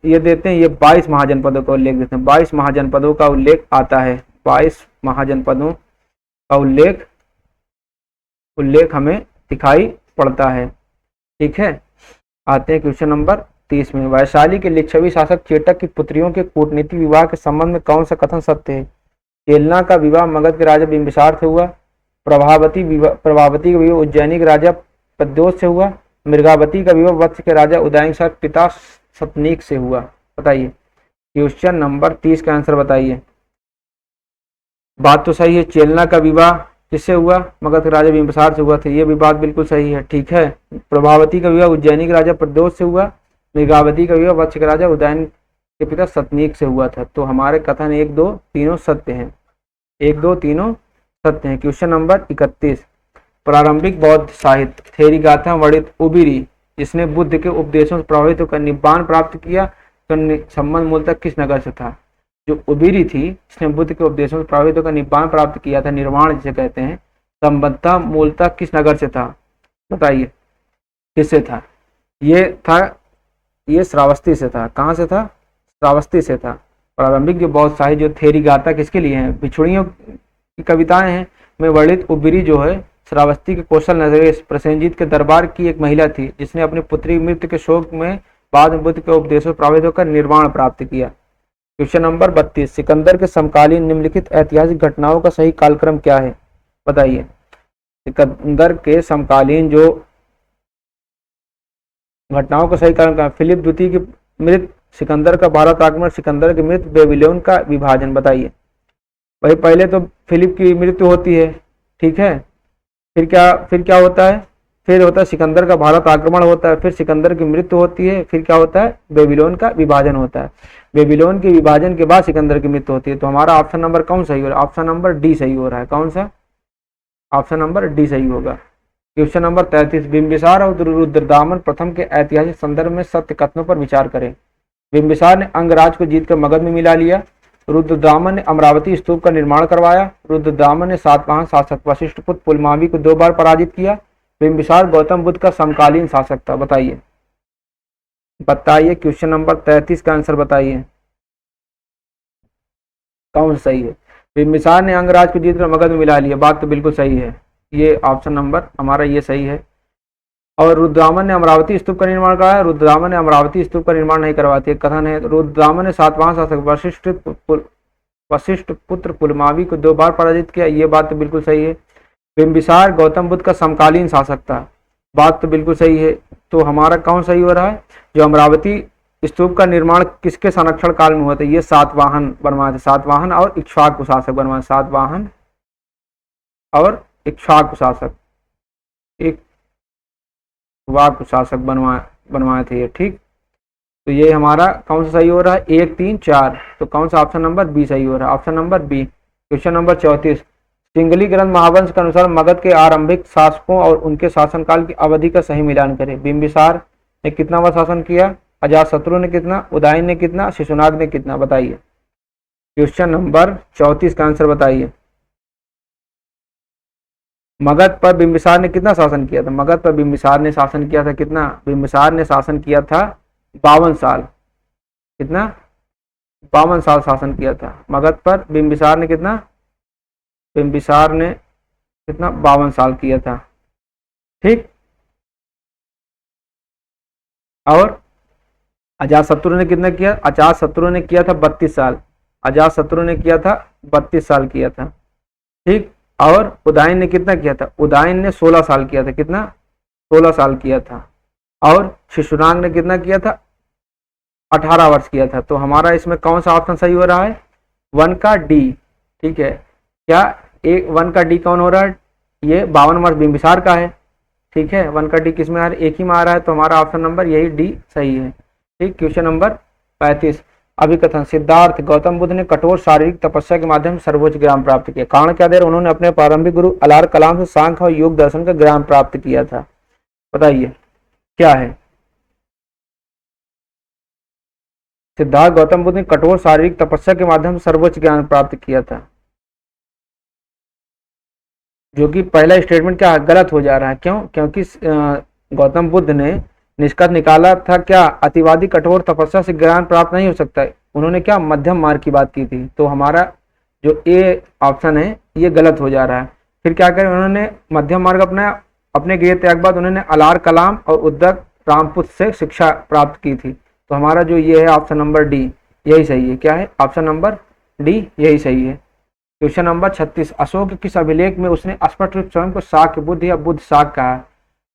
ये देते हैं? ये 22 महाजनपदों का उल्लेख देते हैं। 22 महाजनपदों का उल्लेख आता है। 22 महाजनपदों का उल्लेख हमें दिखाई पड़ता है। ठीक है, आते हैं क्वेश्चन नंबर 30 में। वैशाली के लिच्छवी शासक चेटक की पुत्रियों के कूटनीतिक विवाह के संबंध में कौन सा कथन सत्य है? केलना का विवाह मगध के राजा बिंबिसार से हुआ। प्रभावती का विवाह उज्जैनी के राजा प्रद्योत से हुआ। मृगावती का विवाह वत्स के राजा उदयन के पिता सतनीक से हुआ। बताइए क्वेश्चन नंबर 30 का आंसर बताइए। बात तो सही है, चेलना का विवाह किससे हुआ? मगध के राजा बिंबिसार से हुआ था। ये भी बात बिल्कुल सही है। ठीक है, प्रभावती का विवाह उज्जैनी के राजा प्रद्योत से हुआ। मृगावती का विवाह वत्स के राजा उदयन के पिता सतनीक से हुआ था। तो हमारे कथन 1, 2, तीनों सत्य हैं। 1, 2, तीनों सत्य हैं। Question number 31। प्रारंभिक बौद्ध साहित्य थेरी गाथा वर्णित उबिरी, जिसने बुद्ध के उपदेशों से प्रभावित होकर निब्बान प्राप्त किया, संबंध मूलतः किस नगर से था? जो उबिरी थी, जिसने बुद्ध के उपदेशों से प्रभावित होकर निब्बान प्राप्त किया था, निर्वाण जिसे कहते हैं, संबंधता मूलतः किस नगर से था? बताइए किससे था? ये श्रावस्ती से था। कहाँ से था? श्रावस्ती से था। प्रारंभिक जो बौद्ध साहित्य जो थेरी गाथा किसके लिए है? भिक्षुणियों की कविताएं हैं। में वर्णित उबिरी जो है श्रावस्ती के कौशल नरेश प्रसेनजीत के दरबार की एक महिला थी, जिसने अपनी पुत्री मृत्यु के शोक में बाद में बुद्ध के उपदेशों प्रभावित होकर निर्वाण प्राप्त किया। Question number 32। सिकंदर के समकालीन निम्नलिखित ऐतिहासिक घटनाओं का सही कालक्रम क्या है? बताइए सिकंदर के समकालीन जो घटनाओं का सही कालक्रम। फिलिप द्वितीय की मृत्यु, सिकंदर का भारत आक्रमण, सिकंदर की मृत्यु, बेबीलोन का विभाजन। बताइए भाई, पहले तो फिलिप की मृत्यु होती है। ठीक है, फिर क्या होता है? फिर होता है सिकंदर का भारत आक्रमण होता है, फिर सिकंदर की मृत्यु होती है, फिर क्या होता है? बेबीलोन का विभाजन होता है। बेबीलोन के विभाजन के बाद सिकंदर की मृत्यु होती है। तो हमारा ऑप्शन नंबर कौन सही हो रहा है? ऑप्शन नंबर डी सही हो रहा है। कौन सा? ऑप्शन नंबर डी सही होगा। Question number 33। बिंबिसार और रुद्रदामन प्रथम के ऐतिहासिक संदर्भ में सत्य कथनों पर विचार करें। बिंबिसार ने अंगराज को जीतकर मगध में मिला लिया। रुद्रदामन ने अमरावती स्तूप का निर्माण करवाया। रुद्रदामन ने सातवाहन शासक वशिष्ठ पुत्र पुलमावी को 2 बार पराजित किया। बिंबिसार गौतम बुद्ध का समकालीन शासक था। बताइए बताइए क्वेश्चन नंबर 33 का आंसर बताइए, कौन सही है। बिंबिसार ने अंगराज को जीतकर मगध में मिला लिया, बात तो बिल्कुल सही है, ये ऑप्शन नंबर हमारा ये सही है। और रुद्रामन ने अमरावती स्तूप का निर्माण कराया, रुद्रामन ने अमरावती स्तूप का निर्माण नहीं करवाती, कथन है। रुद्रामन ने सातवाहन शासक वशिष्ठ पुत्र पुलमावी को 2 बार पराजित किया, ये बात तो बिल्कुल सही है। बिंबिसार गौतम बुद्ध का समकालीन शासक था, बात तो बिल्कुल सही है। तो हमारा कौन सही हो रहा है, जो अमरावती स्तूप का निर्माण किसके संरक्षण काल में हुआ था, ये सातवाहन बनवाए थे, सातवाहन और इक्ष्वाकु शासक बनवाए, सातवाहन और इक्ष्वाकु शासक, इक्ष्वाकु शासक बनवाए थे ये, ठीक। तो ये हमारा कौन सा सही हो रहा है, 1 3 4, तो कौन सा ऑप्शन नंबर बी सही हो रहा है, option number B. Question number 34, सिंगली ग्रंथ महावंश के अनुसार मगध के आरंभिक शासकों और उनके शासनकाल की अवधि का सही मिलान करें। बिंबिसार ने कितना बार शासन किया, अजातशत्रु ने कितना, उदयन ने कितना, शिशुनाग ने कितना, बताइए। क्वेश्चन नंबर 34 का आंसर बताइए। मगध पर बिंबिसार ने कितना शासन किया था, मगध पर बिंबिसार ने शासन किया था कितना, बिंबिसार ने शासन किया था 52 साल, कितना, 52 साल शासन किया था मगध पर बिंबिसार ने कितना, बिंबिसार ने कितना 52 साल किया था, ठीक। और अजातशत्रु ने कितना किया, अजातशत्रु ने किया था 32 साल, अजातशत्रु ने किया था 32 साल किया था, ठीक। और उदयन ने कितना किया था, उदयन ने 16 साल किया था, कितना, 16 साल किया था। और शिशुनाग ने कितना किया था, 18 वर्ष किया था। तो हमारा इसमें कौन सा ऑप्शन सही हो रहा है, 1 का डी, ठीक है। क्या 1 का डी कौन हो रहा है, ये 52 वर्ष बिंबिसार का है, ठीक है। 1 का डी किस में आ रहा है, एक ही में आ रहा है, तो हमारा ऑप्शन नंबर यही डी सही है, ठीक। क्वेश्चन नंबर 35, अभिकथन, सिद्धार्थ गौतम बुद्ध ने कठोर शारीरिक तपस्या के माध्यम से सर्वोच्च ज्ञान प्राप्त किया, कारण क्या दे रहे, उन्होंने अपने प्रारंभिक गुरु अलार कलाम से सांख्य और योग दर्शन का ज्ञान प्राप्त किया था, बताइए क्या है। सिद्धार्थ गौतम बुद्ध ने कठोर शारीरिक तपस्या के माध्यम से सर्वोच्च ज्ञान प्राप्त किया था, जो कि पहला स्टेटमेंट क्या गलत हो जा रहा है, क्यों, क्योंकि गौतम बुद्ध ने निष्कर्ष निकाला था क्या, अतिवादी कठोर तपस्या से ज्ञान प्राप्त नहीं हो सकता है, उन्होंने क्या मध्यम मार्ग की बात की थी। तो हमारा जो ए ऑप्शन है ये गलत हो जा रहा है। फिर क्या करें, उन्होंने मध्यम मार्ग अपने गृह त्याग बाद उन्होंने अलार कलाम और उद्दक रामपुत्र से शिक्षा प्राप्त की थी। तो हमारा जो ये है ऑप्शन नंबर डी यही सही है, क्या है, ऑप्शन नंबर डी यही सही है। क्वेश्चन नंबर 36, अशोक किस अभिलेख में उसने स्पष्ट रूप स्वयं को शाक्य बुद्ध या बुद्ध शाक कहा।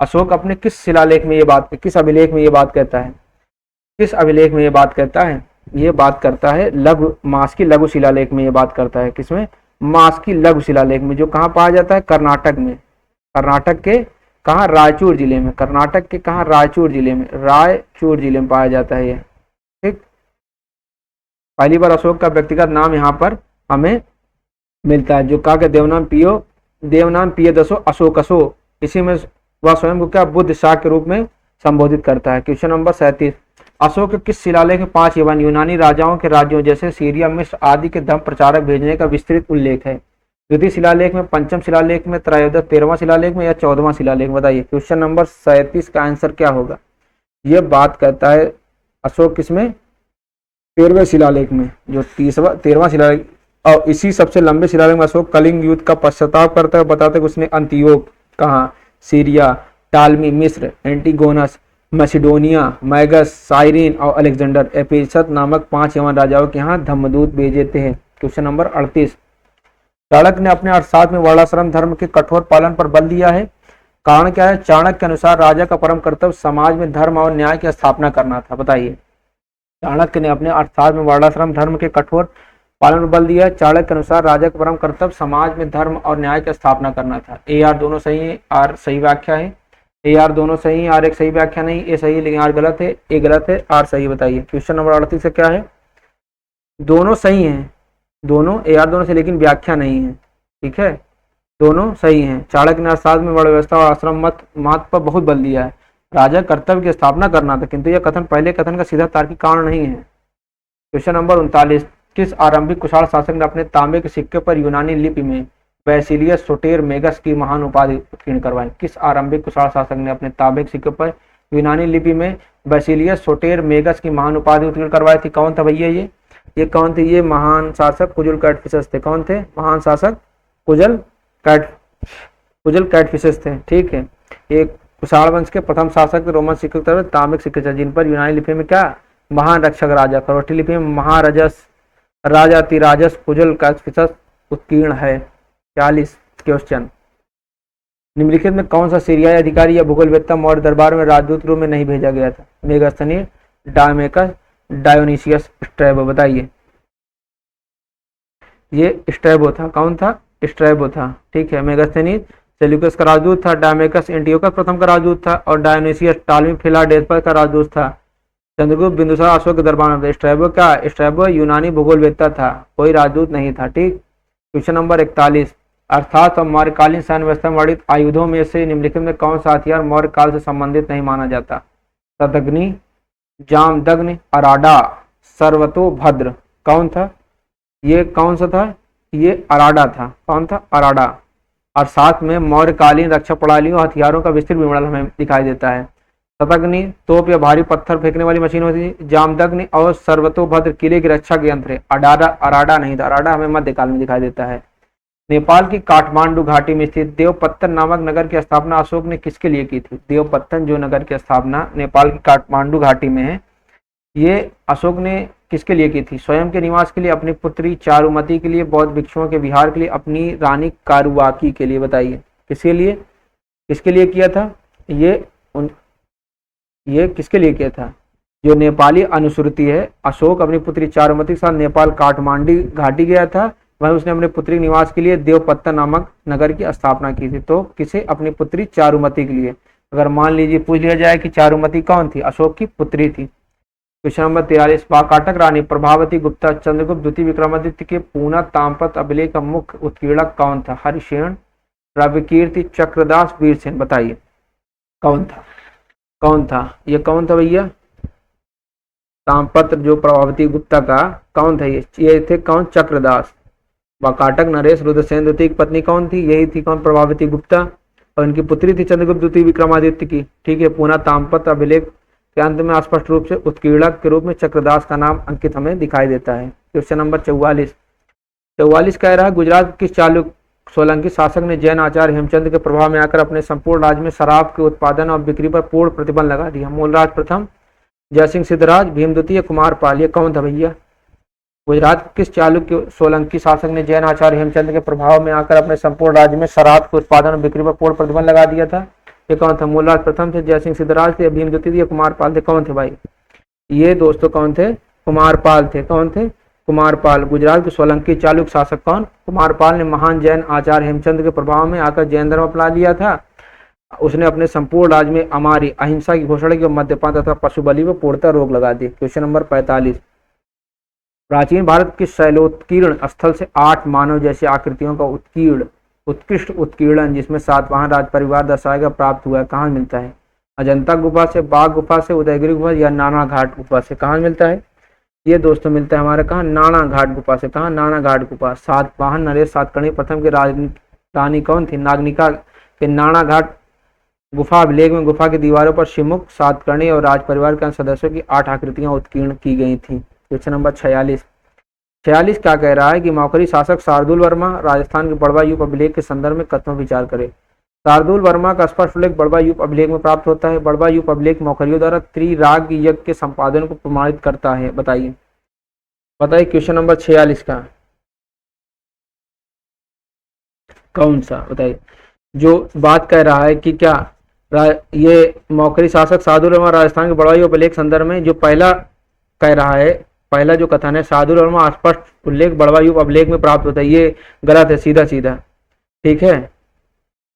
अशोक अपने किस शिलालेख में ये बात, किस अभिलेख में ये बात कहता है, किस अभिलेख में ये बात कहता है, ये बात करता है लघु मास की लघु शिलालेख में ये बात करता है, किसमें, मास की लघु शिलालेख में, जो कहाँ पाया जाता है, कर्नाटक में, कर्नाटक के कहाँ, रायचूर जिले में, कर्नाटक के कहाँ, रायचूर जिले में, रायचूर जिले में पाया जाता है ये, ठीक। पहली बार अशोक का व्यक्तिगत नाम यहाँ पर हमें मिलता है, जो कहा कि देवनाम पिय दसो अशोकसो, इसी में वह स्वयं को क्या बुद्ध शाक के रूप में संबोधित करता है। क्वेश्चन नंबर 37, अशोक किस शिलालेख में 5 यवन यूनानी राजाओं के राज्यों जैसे सीरिया मिस्र आदि के धर्म प्रचारक भेजने का विस्तृत उल्लेख है। द्वितीय शिलालेख में, पंचम शिलालेख में, त्रयोदश 13वां शिलालेख में या 14वां शिलालेख, बताइए। क्वेश्चन नंबर 37 का आंसर क्या होगा, यह बात करता है अशोक किसमें, 13वें शिलालेख में, जो 13वां शिलालेख, और इसी सबसे लंबे शिलालेख में अशोक कलिंग युद्ध का पश्चाताप करता है, बताते हैं उसने अंतियोक कहाँ, सीरिया, टालमी मिस्र, एंटीगोनस मैसिडोनिया, मैगस, साइरिन और अलेक्जेंडर एपिसत नामक 5 यवन राजाओं के यहाँ धम्मदूत भेजे थे। क्वेश्चन नंबर 38, चाणक्य ने अपने अर्थशास्त्र में वर्णाश्रम धर्म के कठोर पालन पर बल दिया है, कारण क्या है। चाणक्य के अनुसार राजा का परम कर्तव्य समाज में धर्म और न्याय की स्थापना करना था, बताइए। चाणक्य ने अपने अर्थशास्त्र में वर्णाश्रम धर्म के कठोर पालन पर बल दिया है। चाणक्य के अनुसार राजा का परम कर्तव्य समाज में धर्म और न्याय की स्थापना करना था। ए आर दोनों सही है, आर सही व्याख्या है, ए आर दोनों सही है, आर एक सही व्याख्या नहीं, ए सही है लेकिन आर गलत है, ए गलत है, आर सही, बताइए। क्वेश्चन नंबर 38 से क्या है, दोनों सही हैं, दोनों ए आर दोनों से, लेकिन व्याख्या नहीं है, ठीक है, दोनों सही हैं। चाणक्य ने अर्थशास्त्र में वर्ण व्यवस्था और आश्रम महत्व पर बहुत बल दिया है। राजा कर्तव्य की स्थापना करना था, किंतु यह कथन पहले कथन का सीधा तार्किक कारण नहीं है। क्वेश्चन नंबर 39, किस आरंभिक कुशाण शासक ने अपने तांबे के सिक्के पर यूनानी लिपि में बैसिलियस सोटेर मेगस की महान उपाधि उत्कीर्ण करवाई। किस आरंभिक कुशाण शासक ने अपने तांबे के सिक्के पर यूनानी लिपि में बेसिलियस सोटेर मेगस की महान उपाधि उत्कीर्ण करवाई थी। कौन था भैया ये कौन थे? ये महान शासक कुजल कैटफिशस थे। कौन थे? महान शासक कुजल कैटफिशस थे। ठीक है, ये कुषाण वंश के प्रथम शासक रोमन शिक्षक तामिक शिक्षक, जिन पर यूनानी लिपि में क्या महान रक्षक राजा, खरोष्ठी लिपि में महाराजस राजा तिराजस कुजल कैटफिशस उत्कीर्ण है। 40 क्वेश्चन, निम्नलिखित में कौन सा सीरियाई अधिकारी या भूगोलवेत्ता मौर्य दरबार में राजदूत रूप में नहीं भेजा गया था? Megasthenes, डायमेकस, Dionysius, Strabo. बताइए, ये स्ट्रैबो था। कौन था? स्ट्रैबो था। ठीक है, मेगास्थनीज सेल्यूकस का राजदूत था, डायमेकस एंटियोकस प्रथम का राजदूत था और डायोनिसियस टालमी फिलाडेल्फस का राजदूत था। चंद्रगुप्त बिंदुसार अशोक के दरबार में। स्ट्रैबो यूनानी भूगोलवेत्ता था, कोई राजदूत नहीं था। ठीक, क्वेश्चन नंबर 41, अर्थात मौर्यकालीन सैन्य व्यवस्था में वर्णित आयुधों में से निम्नलिखित में कौन सा हथियार मौर्य काल से संबंधित नहीं माना जाता? तदग्नि, जामदग्नि, अराडा, सर्वतोभद्र। कौन था? ये कौन सा था? ये अराडा था। कौन था? अराडा। और साथ में मौर्यकालीन रक्षा प्रणालियों और हथियारों का विस्तृत विवरण हमें दिखाई देता है। तदग्नि तोप या भारी पत्थर फेंकने वाली मशीन होती थी। जामदग्नि और सर्वतोभद्र किले की रक्षा के यंत्र है। अराडा नहीं था। अराडा हमें मध्यकाल में दिखाई देता है। नेपाल की काठमांडू घाटी में स्थित देवपत्तन नामक नगर की स्थापना अशोक ने किसके लिए की थी? देवपत्तन जो नगर की स्थापना नेपाल की काठमांडू घाटी में है, ये अशोक ने किसके लिए की थी? स्वयं के निवास के लिए, अपनी पुत्री चारुमती के लिए, बौद्ध भिक्षुओं के विहार के लिए, अपनी रानी कारुवाकी के लिए। बताइए, किसके लिए किया था? ये किसके लिए किया था? जो नेपाली अनुश्रुति है, अशोक अपनी पुत्री चारुमती के साथ नेपाल काठमांडू घाटी गया था, वहीं उसने अपने पुत्री निवास के लिए देवपत्तन नामक नगर की स्थापना की थी। तो किसे? अपनी पुत्री चारुमती के लिए। अगर मान लीजिए पूछ लिया जाए कि चारुमती कौन थी? अशोक की पुत्री थी। क्वेश्चन नंबर 43, वाकाटक रानी प्रभावती गुप्ता चंद्रगुप्त द्वितीय विक्रमादित्य के पूना ताम्रपत्र अभिलेख का मुख्य उत्कीर्णक कौन था? हरिसेन, रविकीर्ति, चक्रदास, वीरसेन। बताइए, कौन था? ये कौन था भैया? ताम्रपत्र जो प्रभावती गुप्ता का कौन था? ये थे कौन? चक्रदास। वाकाटक नरेश रुद्रसेन द्वितीय की पत्नी कौन थी? यही थी कौन? प्रभावती गुप्ता, और इनकी पुत्री थी चंद्रगुप्त द्वितीय विक्रमादित्य की। ठीक है, पूना ताम्रपत्र अभिलेख के अंत में स्पष्ट रूप से उत्कीर्णक के रूप में चक्रदास का नाम अंकित हमें दिखाई देता है। क्वेश्चन नंबर 44 कह रहा है, गुजरात किस चालुक्य सोलंकी शासक ने जैन आचार्य हेमचंद के प्रभाव में आकर अपने संपूर्ण राज्य में शराब के उत्पादन और बिक्री पर पूर्ण प्रतिबंध लगा दिया? मूलराज प्रथम, जयसिंह सिद्धराज, भीम द्वितीय, कुमारपाल। ये कौन था भैया? गुजरात किस चालुक्य सोलंकी शासक ने जैन आचार्य हेमचंद के प्रभाव में आकर अपने संपूर्ण राज्य में शराब के उत्पादन और बिक्री पर पूर्ण प्रतिबंध लगा दिया था? ये कौन था? मूलराज प्रथम थे, जयसिंह सिद्धराज थे, भीम द्वितीय, कुमारपाल थे। कौन थे भाई? ये दोस्तों कौन थे? कुमारपाल थे। कौन थे? कुमारपाल। गुजरात के सोलंकी चालुक्य शासक कौन? कुमारपाल ने महान जैन आचार्य हेमचंद के प्रभाव में आकर जैन धर्म अपना लिया था। उसने अपने संपूर्ण राज्य में अमारी अहिंसा की घोषणा की और मद्यपान तथा पशु बलि पर पूर्णतः रोक लगा दी। क्वेश्चन नंबर 45, प्राचीन भारत के शैलोत्कीर्ण स्थल से 8 मानव जैसी आकृतियों का उत्कृष्ट उत्कीर्णन जिसमें सातवाहन राज परिवार दर्शाया गया प्राप्त हुआ है, कहाँ मिलता है? अजंता गुफा से, बाघ गुफा से, उदयगिरी गुफा या नाना घाट गुफा से? कहाँ मिलता है ये दोस्तों? मिलता है हमारे कहाँ? नाना घाट गुफा से। कहाँ? नाना घाट गुफा। सातवाहन नरेश सातकर्णी प्रथम की रानी कौन थी? नागनिका के नाना घाट गुफा अभिलेख में गुफा की दीवारों पर शिमुख, सातकर्णी और राज परिवार के सदस्यों की 8 आकृतियां उत्कीर्ण की गई थी। क्वेश्चन नंबर 46 क्या कह रहा है कि मौखरी शासक शार्दुल वर्मा राजस्थान के बड़वा यूप अभिलेख के संदर्भ में कथनों विचार करे? शार्दुल वर्मा का स्पष्ट उल्लेख बड़वा यूप अभिलेख में प्राप्त होता है। बड़वा यूप अभिलेख मौखरियों द्वारा त्रिराग यज्ञ के संपादन को प्रमाणित करता है। बताइए क्वेश्चन नंबर 46 का कौन सा? बताइए, जो बात कह रहा है कि क्या ये मौखरी शासक शार्दुल वर्मा राजस्थान के बड़वा यूप अभिलेख संदर्भ में जो पहला कह रहा है, पहला जो कथन है शार्दुल वर्मा स्पष्ट उल्लेख बड़वा यूप अभिलेख में प्राप्त होता है, ये गलत है सीधा। ठीक है,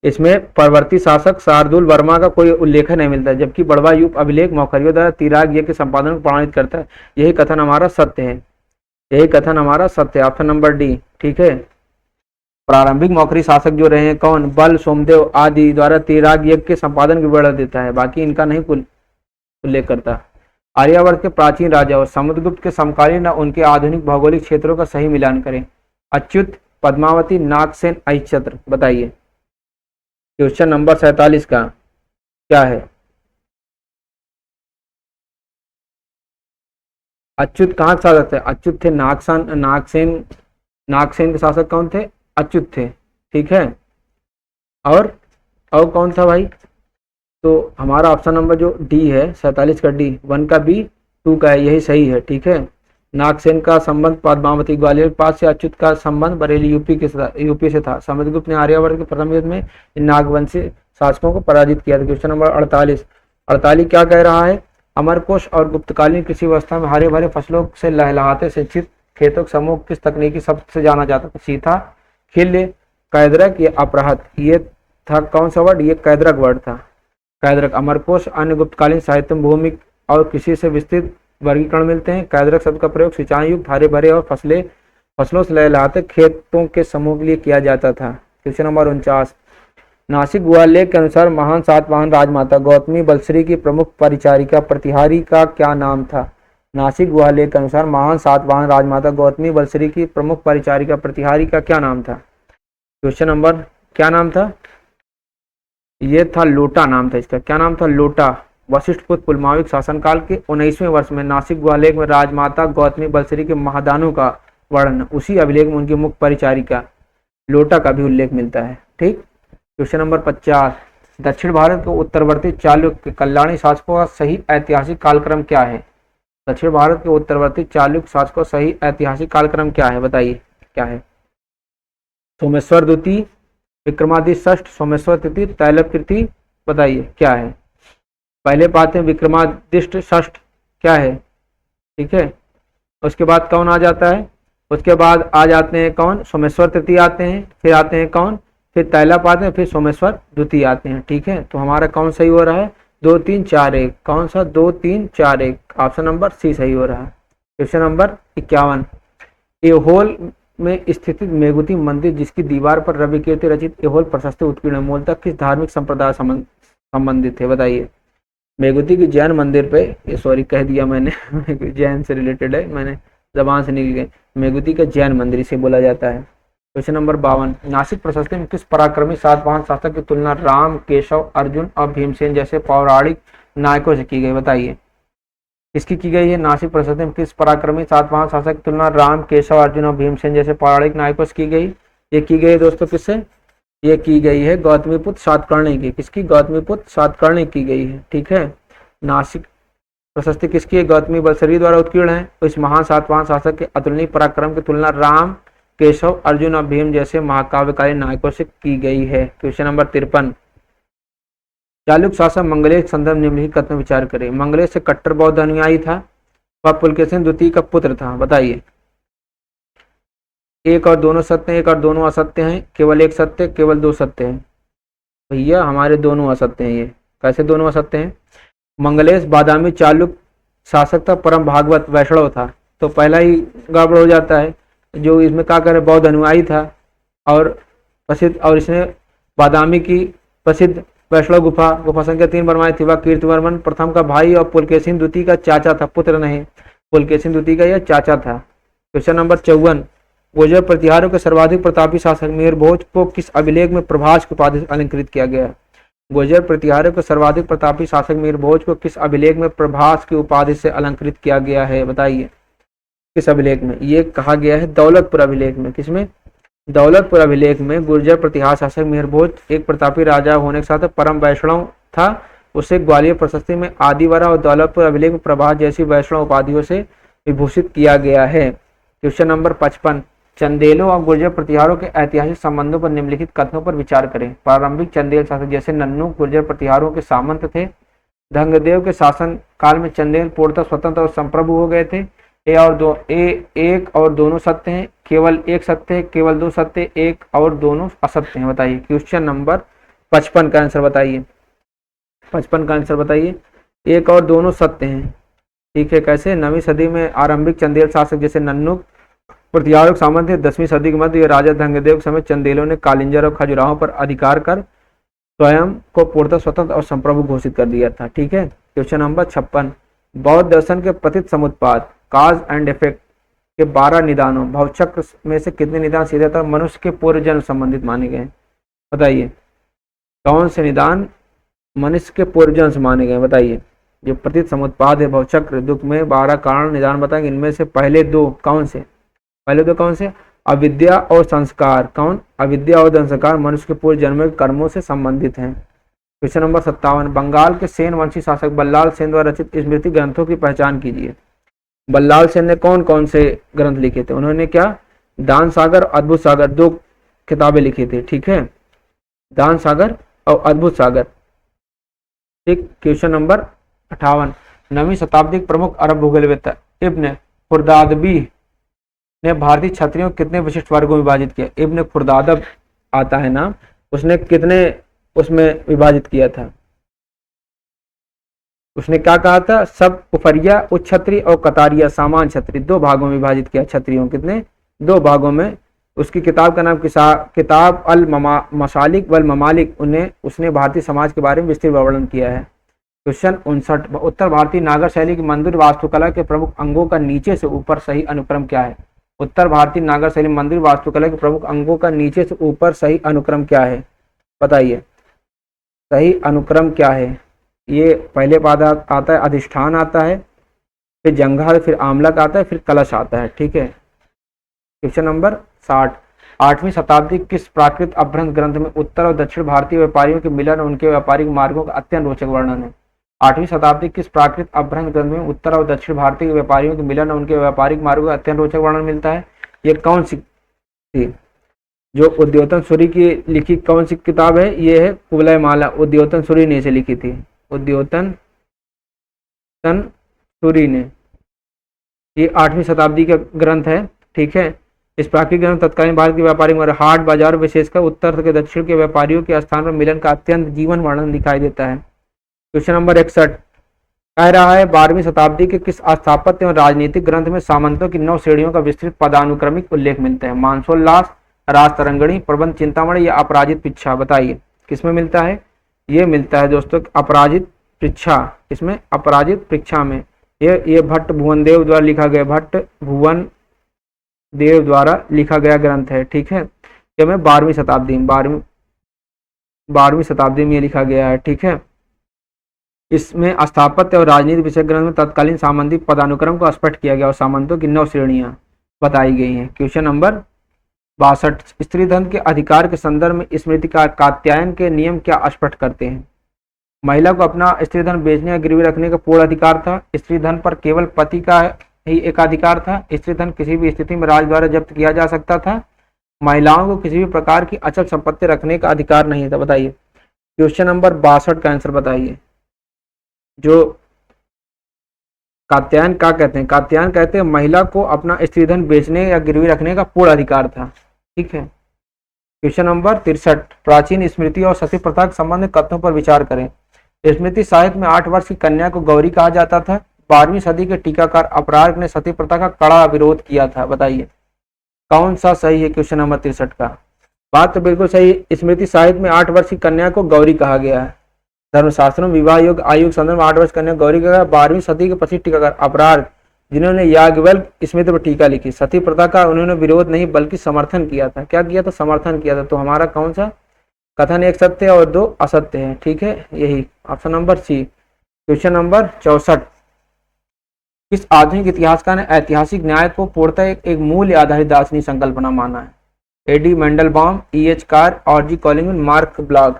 इसमें परवर्ती शासक शार्दुल वर्मा का कोई उल्लेख नहीं मिलता है, जबकि बड़वा यूप अभिलेख मौखरियों द्वारा तिराग यज्ञ के संपादन को प्रमाणित करता है। यही कथन हमारा सत्य है। Option number D. ठीक है, प्रारंभिक मौखरी शासक जो रहे हैं कौन? बल, सोमदेव आदि द्वारा तिराग यज्ञ के संपादन की विवरण देता है, बाकी इनका नहीं उल्लेख करता। आर्यावर्त के प्राचीन राजा और समुद्रगुप्त के समकालीन और उनके आधुनिक भौगोलिक क्षेत्रों का सही मिलान करें। अच्युत, पद्मावती, नागसेन, अहिच्छत्र। बताइए क्वेश्चन नंबर 47 का क्या है? अच्युत कहाँ के शासक थे? अच्युत थे नागसेन। नागसेन के शासक कौन थे? अच्युत थे, ठीक है। और कौन था भाई? तो हमारा ऑप्शन नंबर जो डी है 47 का डी, 1 का बी, 2 का है, यही सही है, ठीक है। नागसेन का संबंध पद्मावती ग्वालियर के पास से, अच्युत का संबंध बरेली यूपी से था। समुद्रगुप्त ने आर्यावर्त के प्रथम युद्ध में इन नागवंशी शासकों को पराजित किया था। क्वेश्चन नंबर 48 क्या कह रहा है? अमरकोश और गुप्तकालीन कृषि व्यवस्था में हरे भरे फसलों से लहलहाते सिंचित खेतों के समूह किस तकनीकी शब्द से जाना जाता था? सीथा, खिल्य, कैदरक या अपराहत? ये था कौन सा वर्ड? ये कैदरक वर्ड था। कैदरक। अमरकोश अन्य गुप्तकालीन साहित्य में भूमि और कृषि से विस्तृत वर्गीकरण मिलते हैं। कैदरक शब्द का प्रयोग सिंचाई युक्त हरे भरे और फसलों से लहलहाते खेतों के समूह के लिए किया जाता था। क्वेश्चन नंबर 49, नासिक गुहा लेख के अनुसार महान सातवाहन राजमाता गौतमी बलश्री की प्रमुख परिचारिका प्रतिहारी का क्या नाम था? नासिक गुहा लेख के अनुसार महान सातवाहन राजमाता गौतमी बलश्री की प्रमुख परिचारिका प्रतिहारी का क्या नाम था? क्वेश्चन नंबर क्या नाम था? ये था लोटा नाम था इसका। क्या नाम था? लोटा। वशिष्ठ पुत्र पुलमाविक शासनकाल के 19वें वर्ष में नासिक गुहालेख में राजमाता गौतमी बलश्री के महादानों का वर्णन, उसी अभिलेख में उनकी मुख्य परिचारिका लोटा का भी उल्लेख मिलता है, ठीक। क्वेश्चन नंबर 50, दक्षिण भारत के उत्तरवर्ती चालुक्य कल्याणी शासकों का सही ऐतिहासिक कालक्रम क्या है? दक्षिण भारत के उत्तरवर्ती चालुक्य शासकों का सही ऐतिहासिक कालक्रम क्या है? बताइए क्या है? सोमेश्वर द्वितीय, विक्रमादित्य षष्ठ, सोमेश्वर तृतीय, तैलप तृतीय? बताइए क्या है? पहले पाते हैं विक्रमादित्य षष्ठ, क्या है, ठीक है। उसके बाद कौन आ जाता है? उसके बाद आ जाते हैं कौन? सोमेश्वर तृतीय आते हैं, फिर आते हैं कौन? फिर तैलप आते हैं, फिर सोमेश्वर द्वितीय आते हैं, ठीक है। तो हमारा कौन सही हो रहा है? 2 3 4 1। कौन सा? 2 3 4 1, ऑप्शन नंबर सी सही हो रहा है। क्वेश्चन नंबर 51, एहोल में स्थित मेघुती मंदिर जिसकी दीवार पर रवि कीर्ति रचित एहोल प्रशस्ति उत्कीर्ण मूलतः किस धार्मिक संप्रदाय संबंधित है? बताइए। मेघुती की जैन मंदिर पे, ये सॉरी कह दिया मैंने जैन से रिलेटेड है, मैंने जबान से निकल गए। मेघुती का जैन मंदिर इसे बोला जाता है। क्वेश्चन नंबर 52, नासिक प्रशस्ति में किस पराक्रमी सातवाहन शासक की तुलना राम, केशव, अर्जुन और भीमसेन जैसे पौराणिक नायकों से की गई? बताइए किसकी की गई है? नासिक प्रशस्ति में किस पराक्रमी सातवाहन शासक की तुलना राम, केशव, अर्जुन और भीमसेन जैसे पौराणिक नायकों से की गई? ये की गई दोस्तों किससे? ये की गई है गौतमीपुत्र सातकर्णी की। किसकी? गौतमीपुत्र सातकर्णी की गई है, ठीक है। नासिक प्रशस्ति किसकी है? गौतमी बलश्री द्वारा उत्कीर्ण है। तो इस महान सातवाहन शासक के अतुलनीय पराक्रम की तुलना राम, केशव, अर्जुन और भीम जैसे महाकाव्यकालीन नायकों से की गई है। क्वेश्चन नंबर 53, चालुक्य शासक मंगलेश के संदर्भ निम्नलिखित कथन में विचार करें। मंगलेश से कट्टर बौद्ध अनुयायी था, वह पुलकेशिन द्वितीय का पुत्र था। बताइए। एक और दोनों सत्य हैं, एक और दोनों असत्य हैं, केवल एक सत्य, केवल 2 सत्य हैं। भैया हमारे दोनों असत्य हैं। ये कैसे दोनों असत्य हैं? मंगलेश बादामी चालुक्य शासक था, परम भागवत वैष्णव था, तो पहला ही गड़बड़ हो जाता है। जो इसमें क्या करे, बौद्ध अनुयायी था और प्रसिद्ध, और इसने बादामी की प्रसिद्ध वैष्णव गुफा संख्या 3 बनवाई थी। वह कीर्तिवर्मन प्रथम का भाई और पुलकेशिन द्वितीय का चाचा था, पुत्र नहीं। पुलकेशिन द्वितीय का यह चाचा था। क्वेश्चन नंबर 54, गुर्जर प्रतिहारों के सर्वाधिक प्रतापी शासक मीरभोज को किस अभिलेख में प्रभास की उपाधि से अलंकृत किया गया? गुर्जर प्रतिहारों के सर्वाधिक प्रतापी शासक मीरभोज को किस अभिलेख में प्रभास की उपाधि से अलंकृत किया गया है? बताइए किस अभिलेख में? ये कहा गया है दौलतपुर अभिलेख में। किसमें? दौलतपुर अभिलेख में गुर्जर प्रतिहार शासक मीरभोज एक प्रतापी राजा होने के साथ परम वैष्णव था। उसे ग्वालियर प्रशस्ति में आदिवरा और दौलतपुर अभिलेख में प्रभास जैसी वैष्णव उपाधियों से विभूषित किया गया है। क्वेश्चन नंबर 55, चंदेलों और गुर्जर प्रतिहारों के ऐतिहासिक संबंधों पर निम्नलिखित कथनों पर विचार करें। प्रारंभिक चंदेल शासक जैसे नन्नू गुर्जर प्रतिहारों के सामंत थे। धंगदेव के शासन काल में चंदेल पूर्णतः स्वतंत्र और संप्रभु हो गए थे। एक और दोनों सत्य हैं, केवल एक सत्य है, केवल 2 सत्य, एक और दोनों असत्य हैं। बताइए। क्वेश्चन नंबर 55 का आंसर बताइए। 55 का आंसर बताइए। एक और दोनों सत्य हैं, ठीक है। कैसे? 9वीं सदी में आरंभिक चंदेल शासक जैसे नन्नू प्रतिहारों के सामंत थे। 10वीं सदी के मध्य राजा धंगदेव के समय चंदेलों ने कालिंजर और खजुराहों पर अधिकार कर स्वयं को पूर्णतः स्वतंत्र और संप्रभु घोषित कर दिया था, ठीक है। क्वेश्चन नंबर 56, बौद्ध दर्शन के पतित समुत्पाद काज एंड इफेक्ट के 12 निदानों भवचक्र में से कितने निदान सीधे मनुष्य के पूर्व जन्म संबंधित माने गए? बताइए कौन से निदान मनुष्य के पूर्व जन्म से माने गए? बताइए। जो प्रतीत समुत्पाद है भवचक्र दुख में 12 कारण निदान बताएंगे। इनमें से पहले दो कौन से? पहले दो कौन से? अविद्या और संस्कार। कौन? अविद्या और संस्कार मनुष्य के पूर्व जन्म के कर्मों से संबंधित हैं। क्वेश्चन नंबर 57, बंगाल के सेन वंशी शासक बल्लाल सेन द्वारा रचित स्मृति ग्रंथों की पहचान कीजिए। बल्लाल सेन ने कौन कौन से ग्रंथ लिखे थे? उन्होंने क्या? दान सागर, अद्भुत सागर, दो किताबें लिखी थी। ठीक है, दान सागर और अद्भुत सागर। ठीक। क्वेश्चन नंबर 58, 9वीं शताब्दी के प्रमुख अरब भूगोलवेत्ता इब्न खुर्दादबी ने भारतीय क्षत्रियों को कितने विशिष्ट वर्गों में विभाजित किया? इब्न खुर्दादब आता है नाम, उसने कितने उसमें विभाजित किया था? उसने क्या कहा था? सब उपरिया, उच्च क्षत्रिय और कतारिया सामान्य क्षत्रिय, दो भागों में विभाजित किया क्षत्रियों। कितने? दो भागों में। उसकी किताब का नाम किताब अल मसालिक वल ममालिक। उन्हें उसने भारतीय समाज के बारे में विस्तृत वर्णन किया है। क्वेश्चन 59, उत्तर भारतीय नागर शैली की मंदिर वास्तुकला के प्रमुख अंगों का नीचे से ऊपर सही अनुक्रम क्या है? उत्तर भारतीय नागर शैली मंदिर वास्तुकला के प्रमुख अंगों का नीचे से ऊपर सही अनुक्रम क्या है? बताइए, सही अनुक्रम क्या है? ये पहले पाद आता है, अधिष्ठान आता है, फिर जंघा, फिर आमलक आता है, फिर कलश आता है। ठीक है। क्वेश्चन नंबर 60, 8वीं शताब्दी किस प्राकृत अभ्रंश ग्रंथ में उत्तर और दक्षिण भारतीय व्यापारियों के मिलन और उनके व्यापारिक मार्गों का अत्यंत रोचक वर्णन है? 8वीं शताब्दी किस प्राकृत अभ्रंश ग्रंथ में उत्तर और दक्षिण भारतीय व्यापारियों के मिलन और उनके व्यापारिक मार्गों का अत्यंत रोचक वर्णन मिलता है? ये कौन सी थी? जो उद्योतन सूरी की लिखी कौन सी किताब है? ये है कुवलय माला, उद्योतन सूरी ने इसे लिखी थी। उद्योतन सूरी ने। ये 8वीं शताब्दी का ग्रंथ है। ठीक है। इस प्राकृतिक ग्रंथ तत्कालीन भारत के व्यापारिक और हाट बाजार विशेषकर उत्तर के दक्षिण के व्यापारियों के स्थान पर मिलन का अत्यंत जीवन वर्णन दिखाई देता है। क्वेश्चन नंबर 61 कह रहा है 12वीं शताब्दी के किस स्थापत्य एवं राजनीतिक ग्रंथ में सामंतों की 9 श्रेणियों का विस्तृत पदानुक्रमिक उल्लेख मिलता है? मानसोल्लास, राज तरंगणी, प्रबंध चिंतामणि या अपराजित पृच्छा? बताइए किसमें मिलता है? ये मिलता है दोस्तों अपराजित पृच्छा। इसमें अपराजित पृच्छा में ये भट्ट भुवन देव द्वारा लिखा गया, भट्ट भुवन देव द्वारा लिखा गया ग्रंथ है। ठीक है। ये में 12वीं शताब्दी में लिखा गया है। ठीक है। इसमें स्थापत्य और राजनीति विषय ग्रंथ में तत्कालीन सामंती पदानुक्रम को स्पष्ट किया गया और सामंतों की 9 श्रेणियां बताई गई हैं। क्वेश्चन नंबर 62 स्त्री धन के अधिकार के संदर्भ में स्मृति का कात्यायन के नियम क्या स्पष्ट करते हैं? महिला को अपना स्त्री धन बेचने या गिरवी रखने का पूर्ण अधिकार था। स्त्री धन पर केवल पति का ही एकाधिकार था। स्त्री धन किसी भी स्थिति में राज द्वारा जब्त किया जा सकता था। महिलाओं को किसी भी प्रकार की अचल संपत्ति रखने का अधिकार नहीं था। बताइए क्वेश्चन नंबर 62 का आंसर बताइए। जो कात्यायन क्या कहते हैं? कात्यायन कहते हैं महिला को अपना स्त्री धन बेचने या गिरवी रखने का पूर्ण अधिकार था। ठीक है। क्वेश्चन नंबर 63 प्राचीन स्मृति और सती प्रथा के संबंध में कथनों पर विचार करें। स्मृति साहित्य में 8 वर्ष की कन्या को गौरी कहा जाता था। 12वीं सदी के टीकाकार अपरार्क ने सती प्रथा का कड़ा विरोध किया था। बताइए कौन सा सही है? क्वेश्चन नंबर 63 का बात तो बिल्कुल सही। स्मृति साहित्य में 8 वर्ष की कन्या को गौरी कहा गया है। धर्मशास्त्रों विवाह योग आयु संदर्भ 8 वर्ष कन्या गौरी कहा। 12वीं सदी के प्रसिद्ध टीकाकार अपरार्क जिन्होंने याज्ञवल्क्य स्मृति पर टीका लिखी, सती प्रथा का उन्होंने विरोध नहीं बल्कि समर्थन किया था। क्या किया था? समर्थन किया था। तो हमारा कौन सा कथन? एक सत्य और 2 असत्य है। ठीक है, यही option number C. Question number 64 किस आधुनिक इतिहासकार ने ऐतिहासिक न्याय को पूर्णतः एक मूल्य आधारित दार्शनिक संकल्पना माना है? ED Mandelbaum, E.H. Carr, R.G. Collingwood, Marc Bloch.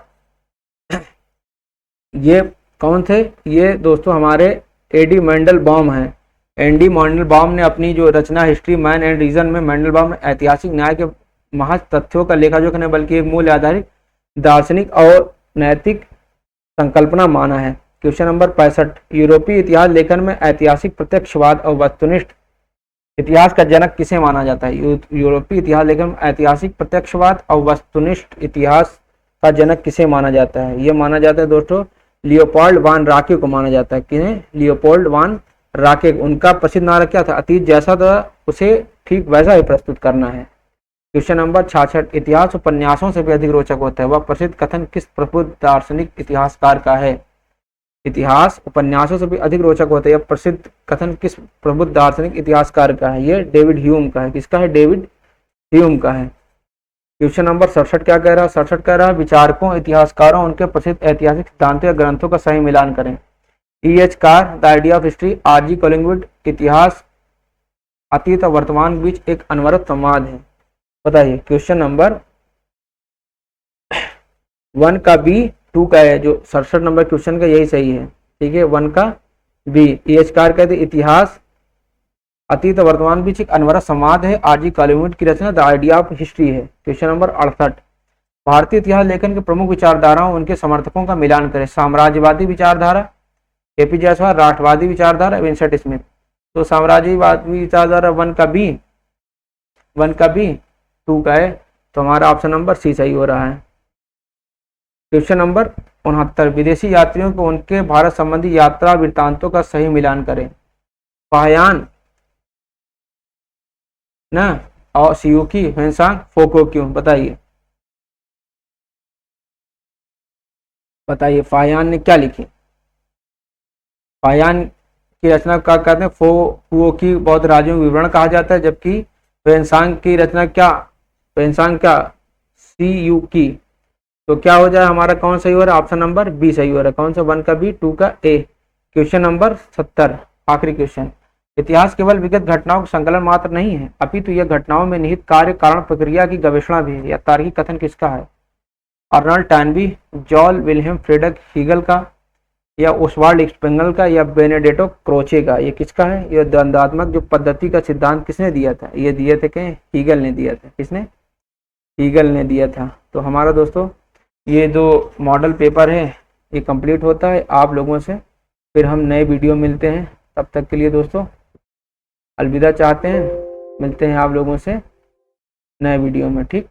ये कौन थे? ये दोस्तों हमारे एडी मेंडलबॉम हैं। एडी मेंडलबॉम ने अपनी जो रचना हिस्ट्री मैन एंड रीजन में मेंडलबॉम ने ऐतिहासिक न्याय के महज तथ्यों का लेखाजोखा नहीं बल्कि एक मूल्य आधारित दार्शनिक और नैतिक संकल्पना माना है। क्वेश्चन नंबर 65 यूरोपीय इतिहास लेखन में ऐतिहासिक प्रत्यक्षवाद और वस्तुनिष्ठ इतिहास का जनक किसे माना जाता है? यूरोपीय इतिहास लेखन में ऐतिहासिक प्रत्यक्षवाद और वस्तुनिष्ठ इतिहास का जनक किसे माना जाता है? यह माना जाता है दोस्तों लियोपोल्ड वान राके को माना जाता है। किन्हें? लियोपोल्ड वान राके। उनका प्रसिद्ध नारा क्या था? अतीत जैसा था उसे ठीक वैसा ही प्रस्तुत करना है। क्वेश्चन नंबर 66 इतिहास उपन्यासों से भी अधिक रोचक होता है, वह प्रसिद्ध कथन किस प्रबुद्ध दार्शनिक इतिहासकार का है? इतिहास उपन्यासों से भी अधिक रोचक होता है, यह प्रसिद्ध कथन किस प्रबुद्ध दार्शनिक इतिहासकार का है? ये डेविड ह्यूम का है। किसका है? डेविड ह्यूम का है। क्वेश्चन नंबर 67 क्या कह रहा है? 67 कह रहा है विचारकों, इतिहासकारों, उनके प्रसिद्ध ऐतिहासिक सिद्धांतों या ग्रंथों का सही मिलान करें। E.H. Car the idea of history, R.G. Collingwood इतिहास अतीत और वर्तमान के बीच एक अनवरत संवाद है। बताइए क्वेश्चन नंबर 1 का बी, 2 का है, जो 67 नंबर क्वेश्चन का यही सही है। ठीक है, 1 का बी। E.H. कार कहते इतिहास अतीत और वर्तमान बीच एक अनवरत संवाद है। R.G. कॉलिंगवुड की रचना द आइडिया ऑफ हिस्ट्री है। क्वेश्चन नंबर 68, भारतीय इतिहास लेखन के प्रमुख विचारधाराओं उनके समर्थकों का मिलान करें। साम्राज्यवादी विचारधारा, ए.पी. जायसवाल, राष्ट्रवादी विचारधारा, विंसेंट स्मिथ। तो साम्राज्यवादी विचारधारा 1 का बी, 1 का बी, 2 का है, तो हमारा ऑप्शन नंबर सी सही हो रहा है। क्वेश्चन नंबर 69, विदेशी यात्रियों को उनके भारत संबंधी यात्रा वृत्तांतों का सही मिलान करें। फाहयान ना और सियूकी, हेंसांग, फोको क्यों? बताइए बताइए फाहयान ने क्या लिखी? फाहयान की रचना का कहते हैं फो की बौद्ध राज्यों विवरण कहा जाता है, जबकि वेंसांग की रचना क्या, वेंसांग क्या, सी यू की। तो क्या हो जाए हमारा, कौन सही हो रहा है? ऑप्शन नंबर बी सही हो रहा है। कौन सा? 1 का बी, 2 का ए। क्वेश्चन नंबर 70, आखिरी क्वेश्चन, इतिहास केवल विगत घटनाओं का संकलन मात्र नहीं है, अपितु यह घटनाओं में निहित कार्य कारण प्रक्रिया की गवेषणा भी है। यह तार्किक कथन किसका है? Arnold Toynbee, Georg William Frederick Hegel का, या ओसवाल्ड स्पेंगल का, या बेनेडिक्टो क्रोचे का? ये किसका है? यह द्वंद्वात्मक जो पद्धति का सिद्धांत किसने दिया था? ये दिए थे कहीं हीगल ने दिया था। किसने? हीगल ने दिया था। तो हमारा दोस्तों ये जो मॉडल पेपर है ये कंप्लीट होता है आप लोगों से, फिर हम नए वीडियो मिलते हैं। तब तक के लिए दोस्तों अलविदा चाहते हैं, मिलते हैं आप लोगों से नए वीडियो में। ठीक।